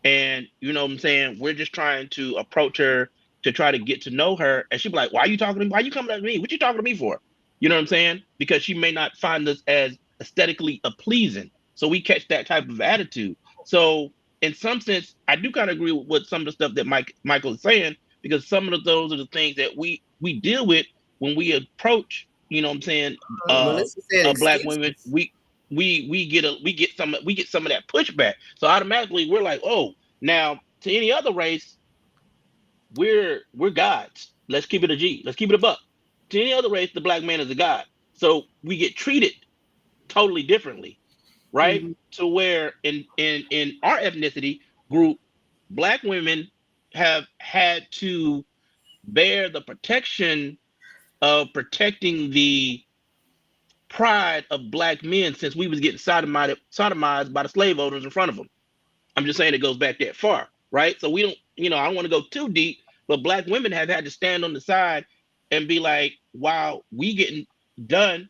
and you know what I'm saying, we're just trying to approach her to try to get to know her, and she'd be like, "Why are you talking to me? Why are you coming to me? What you talking to me for?" You know what I'm saying? Because she may not find us as aesthetically pleasing, so we catch that type of attitude. So in some sense, I do kind of agree with some of the stuff that Michael is saying, because some of those are the things that we deal with when we approach, you know what I'm saying, Melissa said a black woman. excuses. We get some of that pushback. So automatically we're like, oh, now to any other race, we're gods. Let's keep it a G. Let's keep it a buck. To any other race, the black man is a god. So we get treated totally differently, right? Mm-hmm. To where in our ethnicity group, black women have had to bear the protection of protecting the pride of black men since we was getting sodomized by the slave owners in front of them. I'm just saying it goes back that far, right? So we don't, I don't want to go too deep, but black women have had to stand on the side and be like, while we getting done,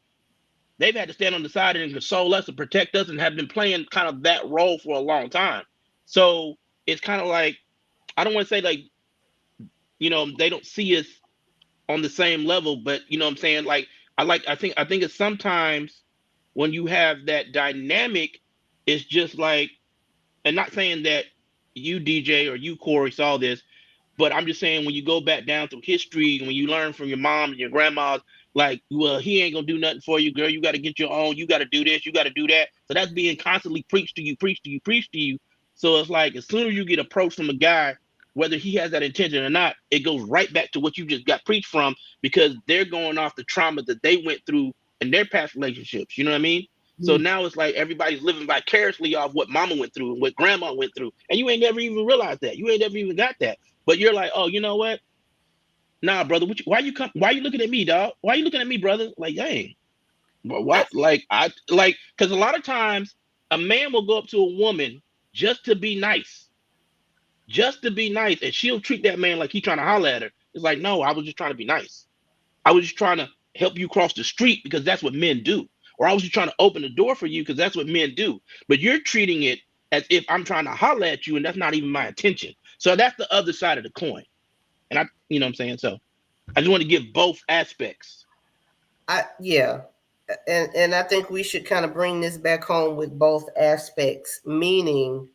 they've had to stand on the side and console us and protect us and have been playing kind of that role for a long time. So it's kind of like, I don't want to say like, they don't see us on the same level, but you know what I'm saying? Like, I think it's sometimes when you have that dynamic, it's just like, and not saying that you DJ or you Corey saw this, but I'm just saying when you go back down through history, when you learn from your mom and your grandmas, like, well, he ain't gonna do nothing for you, girl. You got to get your own. You got to do this. You got to do that. So that's being constantly preached to you, preached to you, preached to you. So it's like as soon as you get approached from a guy, whether he has that intention or not, it goes right back to what you just got preached from because they're going off the trauma that they went through in their past relationships. You know what I mean? So now it's like everybody's living vicariously off what mama went through and what grandma went through. And you ain't never even realized that. You ain't never even got that. But you're like, oh, you know what? Nah, brother. Why you looking at me, dog? Why you looking at me, brother? Like, dang. What? Because a lot of times a man will go up to a woman just to be nice, and she'll treat that man like he's trying to holler at her. It's like, no, I was just trying to be nice. I was just trying to help you cross the street because that's what men do. Or I was just trying to open the door for you because that's what men do. But you're treating it as if I'm trying to holler at you, and that's not even my intention. So that's the other side of the coin. And you know what I'm saying? So I just want to give both aspects. Yeah. And I think we should kind of bring this back home with both aspects, meaning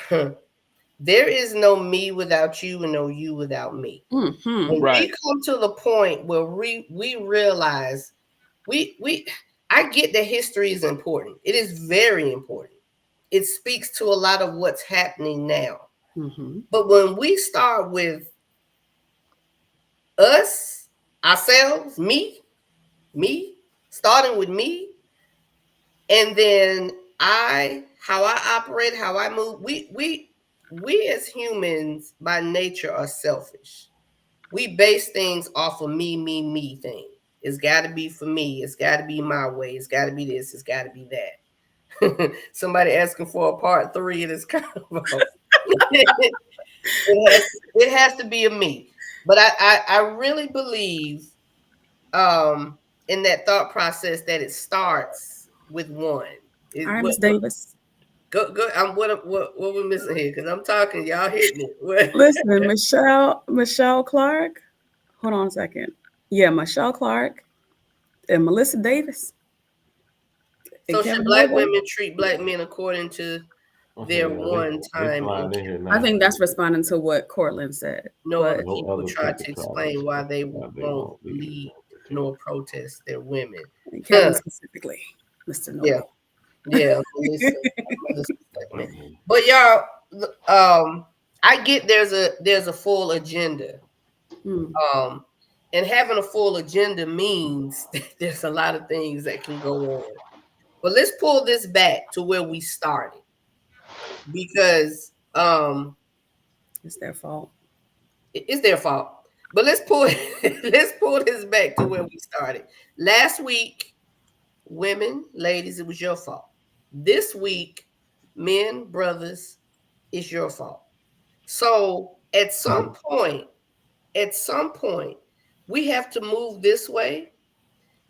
there is no me without you and no you without me. Mm-hmm. When Right. we come to the point where we realize I get that history is important. It is very important. It speaks to a lot of what's happening now. Mm-hmm. But when we start with us, ourselves, me, starting with me, and then how I operate, how I move, we as humans by nature are selfish. we base things off of me thing. It's got to be for me. It's got to be my way. It's got to be this. It's got to be that. Somebody asking for a part 3 of this convo. it has to be a me. But I really believe in that thought process that it starts with one. All right, Ms. Davis. Go. What we're missing here? Because I'm talking, y'all hitting it. Listen, Michelle Clark. Hold on a second. Yeah, Michelle Clark and Melissa Davis. So should black women treat black men according to their one-time? I think that's responding to what Cortland said. No other people tried to explain why they won't lead nor protest their women. Kevin specifically, Mr. Noble. Yeah. But y'all, I get there's a full agenda. And having a full agenda means that there's a lot of things that can go on. But let's pull this back to where we started, because it's their fault. It's their fault. But let's pull this back to where we started. Last week, women, ladies, it was your fault. This week, men, brothers, it's your fault. So at some point, we have to move this way,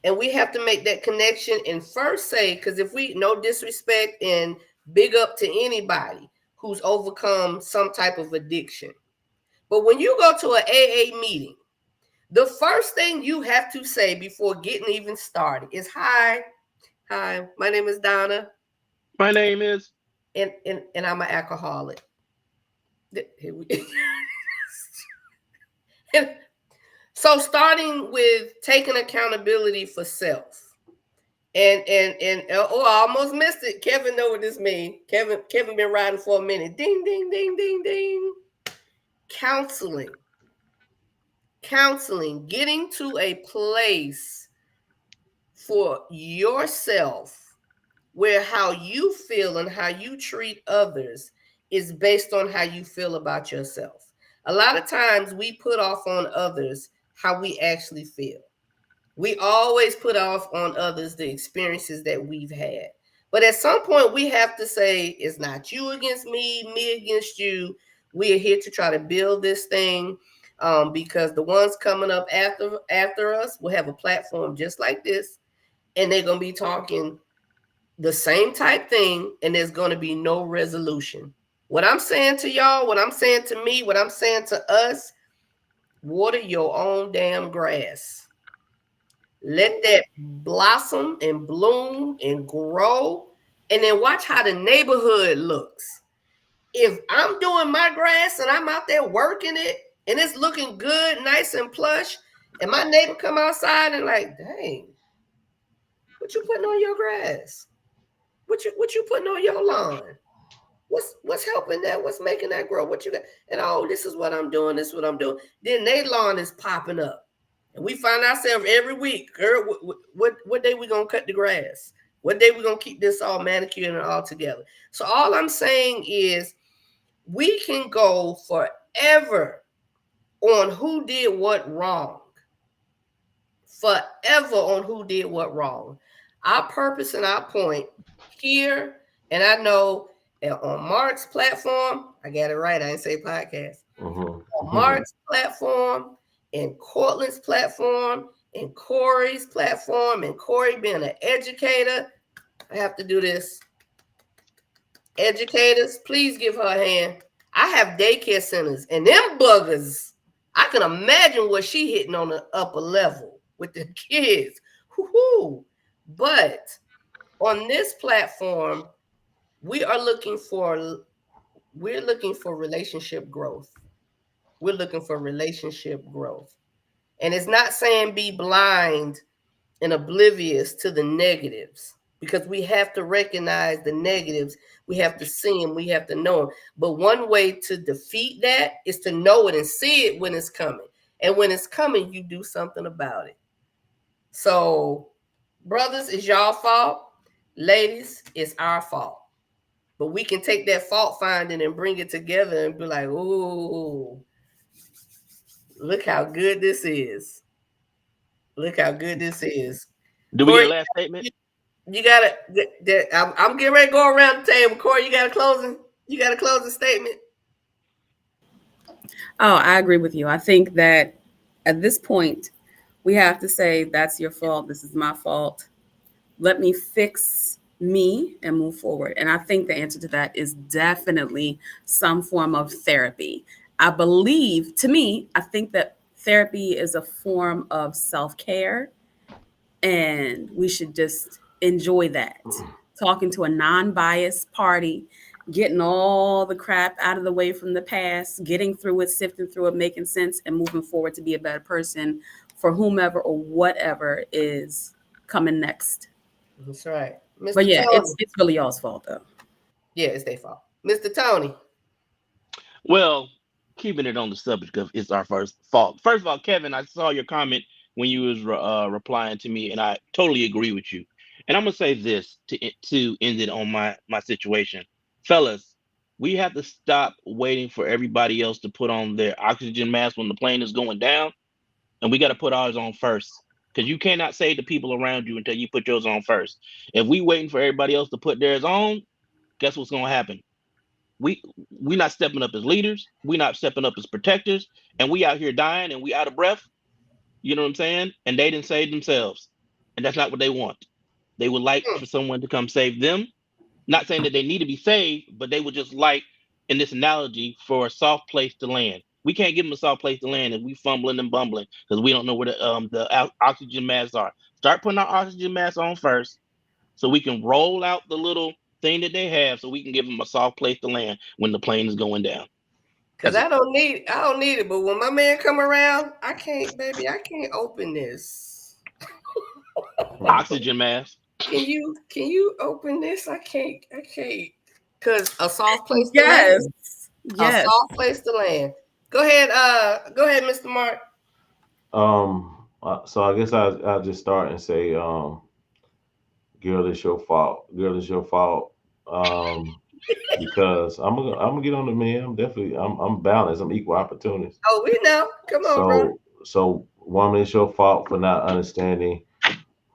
and we have to make that connection and first say, because if we, no disrespect and big up to anybody who's overcome some type of addiction. But when you go to an AA meeting, the first thing you have to say before getting even started is, hi, my name is Donna. My name is. And I'm an alcoholic. So starting with taking accountability for self. And I almost missed it. Kevin know what this means. Kevin been riding for a minute. Ding, ding, ding, ding, ding. Counseling, getting to a place for yourself where how you feel and how you treat others is based on how you feel about yourself. A lot of times we put off on others how we actually feel. We always put off on others the experiences that we've had. But at some point we have to say, it's not you against me, me against you. We are here to try to build this thing, because the ones coming up after us will have a platform just like this, and they're going to be talking the same type thing, and there's going to be no resolution. What I'm saying to y'all, what I'm saying to me, what I'm saying to us, water your own damn grass. Let that blossom and bloom and grow, and then watch how the neighborhood looks. If I'm doing my grass and I'm out there working it and it's looking good, nice and plush, and my neighbor come outside and like, dang, what you putting on your grass? What you putting on your lawn? What's helping that? What's making that grow? What you got? And this is what I'm doing. This is what I'm doing. Then their lawn is popping up, and we find ourselves every week, girl, what day we gonna cut the grass? What day we gonna keep this all manicured and all together? So all I'm saying is, we can go forever on who did what wrong. Forever on who did what wrong. Our purpose and our point here, and I know on Mark's platform, I got it right, I didn't say podcast. On Mark's platform, and Cortland's platform, and Corey's platform, and Corey being an educator, I have to do this. Educators, please give her a hand. I have daycare centers, and them buggers, I can imagine what she hitting on the upper level with the kids. Woo-hoo. But on this platform, we're looking for relationship growth. We're looking for relationship growth. And it's not saying be blind and oblivious to the negatives, because we have to recognize the negatives. We have to see them. We have to know them. But one way to defeat that is to know it and see it when it's coming. And when it's coming, you do something about it. So, brothers, it's y'all fault. Ladies, it's our fault. But we can take that fault finding and bring it together and be like, ooh, Look how good this is. Look how good this is. Do we get Corey, a last statement? you got to. I'm getting ready to go around the table. Corey, you got a closing. You got a closing statement. Oh, I agree with you. I think that at this point, we have to say, that's your fault. This is my fault. Let me fix me and move forward. And I think the answer to that is definitely some form of therapy. I believe, to me, I think that therapy is a form of self care, and we should just enjoy that. Talking to a non biased party, getting all the crap out of the way from the past, getting through it, sifting through it, making sense, and moving forward to be a better person for whomever or whatever is coming next. That's right. Mr. But yeah, Tony. it's really y'all's fault though. Yeah, it's their fault. Mr. Tony. Well, keeping it on the subject of it's our first fault. First of all, Kevin, I saw your comment when you was replying to me, and I totally agree with you. And I'm gonna say this to end it on my situation, fellas. We have to stop waiting for everybody else to put on their oxygen mask when the plane is going down, and we got to put ours on first. Because you cannot save the people around you until you put yours on first. If we waiting for everybody else to put theirs on, guess what's gonna happen? We not stepping up as leaders, we not stepping up as protectors, and we out here dying and we out of breath. You know what I'm saying? And they didn't save themselves, and that's not what they want. They would like for someone to come save them. Not saying that they need to be saved, but they would just like, in this analogy, for a soft place to land. We can't give them a soft place to land if we fumbling and bumbling because we don't know where the oxygen masks are. Start putting our oxygen masks on first, so we can roll out the little thing that they have, so we can give them a soft place to land when the plane is going down. Cause I don't need it, but when my man come around, I can't open this. Oxygen mask. Can you open this? I can't. Cause a soft place to Yes. land. Yes. A soft place to land. Go ahead, Mr. Mark. So I guess I'll just start and say, girl, it's your fault. Girl, it's your fault. Because I'm gonna get on the man. I'm balanced. I'm equal opportunities. Oh, we know. Come on, bro. So woman, it's your fault for not understanding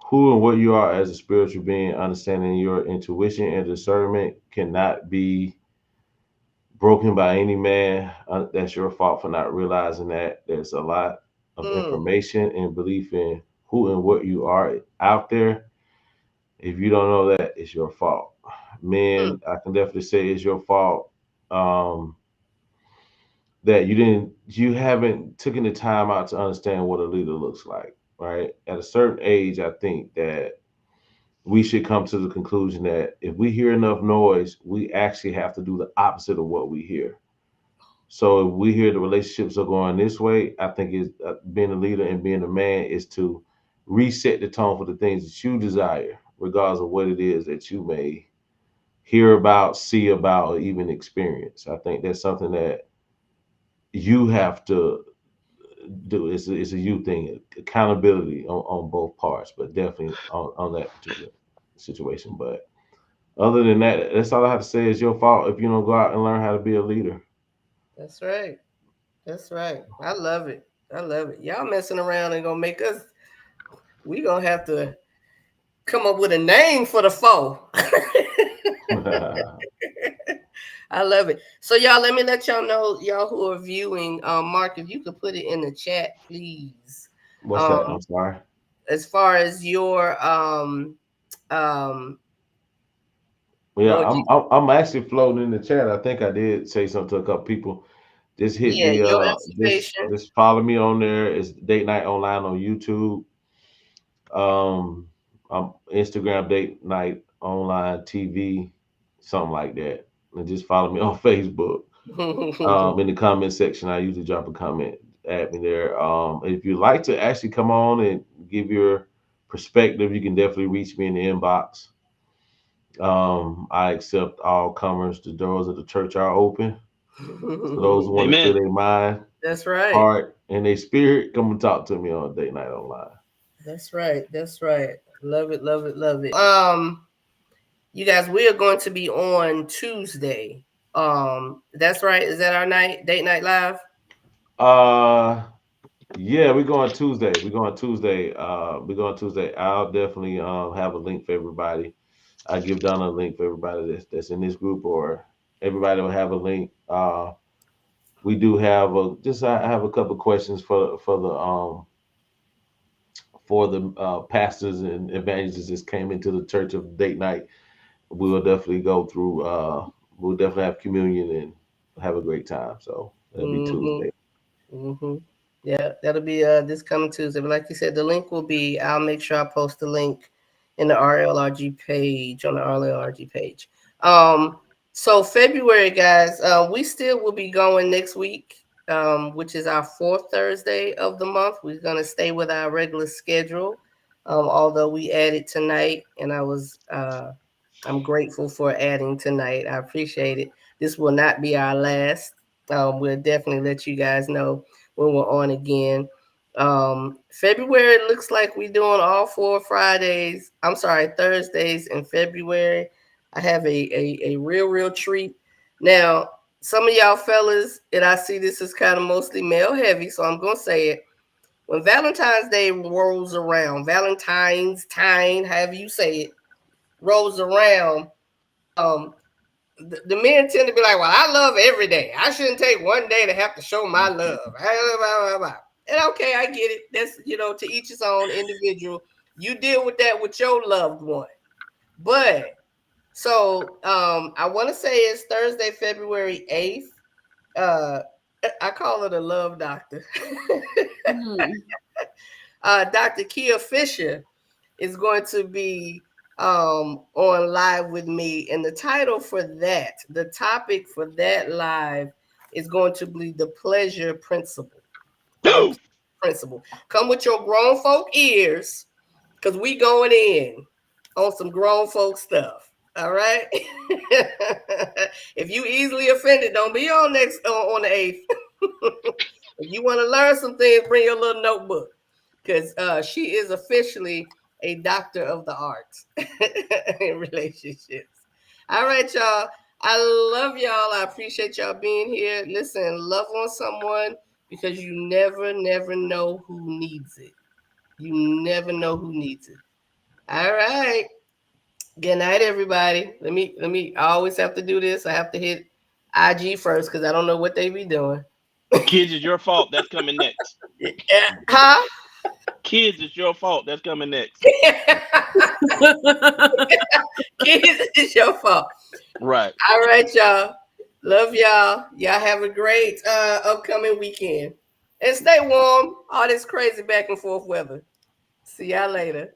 who and what you are as a spiritual being. Understanding your intuition and discernment cannot be broken by any man. That's your fault for not realizing that there's a lot of information and belief in who and what you are out there. If you don't know that, it's your fault. Men, I can definitely say it's your fault that you haven't taken the time out to understand what a leader looks like. Right at a certain age, I think that we should come to the conclusion that if we hear enough noise, we actually have to do the opposite of what we hear. So if we hear the relationships are going this way, I think it's being a leader and being a man is to reset the tone for the things that you desire, regardless of what it is that you may hear about, see about, or even experience. I think that's something that you have to do. It's a you thing, accountability on both parts, but definitely on that particular situation. But other than that, that's all I have to say. Is your fault if you don't go out and learn how to be a leader. That's right. That's right. I love it. Y'all messing around and gonna make us. We gonna have to come up with a name for the foe. I love it. So y'all, let me let y'all know, y'all who are viewing. Mark, if you could put it in the chat, please. What's that? I'm sorry. As far as your yeah, I'm actually floating in the chat. I think I did say something to a couple people. Just hit just follow me on there. It's Date Night Online on YouTube. I'm Instagram Date Night Online TV, something like that. And just follow me on Facebook. In the comment section, I usually drop a comment at me there. If you'd like to actually come on and give your perspective, you can definitely reach me in the inbox. I accept all comers. The doors of the church are open. So those who want to clear their mind, that's right, heart, and their spirit, come and talk to me on Date Night Online. That's right. Love it. You guys, we are going to be on Tuesday. That's right. Is that our night? Date Night Live? Yeah, we're going Tuesday. We're going Tuesday. We're going Tuesday. I'll definitely have a link for everybody. I give Donna a link for everybody that's in this group, or everybody will have a link. We do have I have a couple questions for the pastors and evangelists that came into the church of date night. We will definitely go through. We'll definitely have communion and have a great time. So that'll be Mm-hmm. Tuesday. Mm-hmm. Yeah, that'll be this coming Tuesday. But like you said, the link will be. I'll make sure I post the link in the RLRG page on the RLRG page. So February, guys, we still will be going next week, which is our fourth Thursday of the month. We're gonna stay with our regular schedule, although we added tonight, and I'm grateful for adding tonight. I appreciate it. This will not be our last. We'll definitely let you guys know when we're on again. February, it looks like we're doing all 4 Fridays. I'm sorry, Thursdays in February. I have a real treat. Now, some of y'all fellas, and I see this is kind of mostly male heavy, so I'm gonna say it. When Valentine's Day rolls around, Valentine's time, however you say it, rolls around, um, the men tend to be like, well, I love every day. I shouldn't take one day to have to show my love. And okay, I get it. That's, to each his own individual. You deal with that with your loved one. But so I want to say it's Thursday, February 8th. I call it a love doctor. Dr. Kia Fisher is going to be on live with me, and the topic for that live is going to be the pleasure principle. Come with your grown folk ears, because we going in on some grown folk stuff. All right. If you easily offended, don't be on the 8th. If you want to learn some things, bring your little notebook, because she is officially a doctor of the arts in relationships. All right, y'all. I love y'all. I appreciate y'all being here. Listen, love on someone, because you never know who needs it. You never know who needs it. All right. Good night, everybody. Let me. I always have to do this. I have to hit IG first, because I don't know what they be doing. Kids, it's your fault. That's coming next. Huh? Kids, it's your fault. That's coming next. Kids, it's your fault. Right. All right, y'all. Love y'all. Y'all have a great upcoming weekend. And stay warm. All this crazy back and forth weather. See y'all later.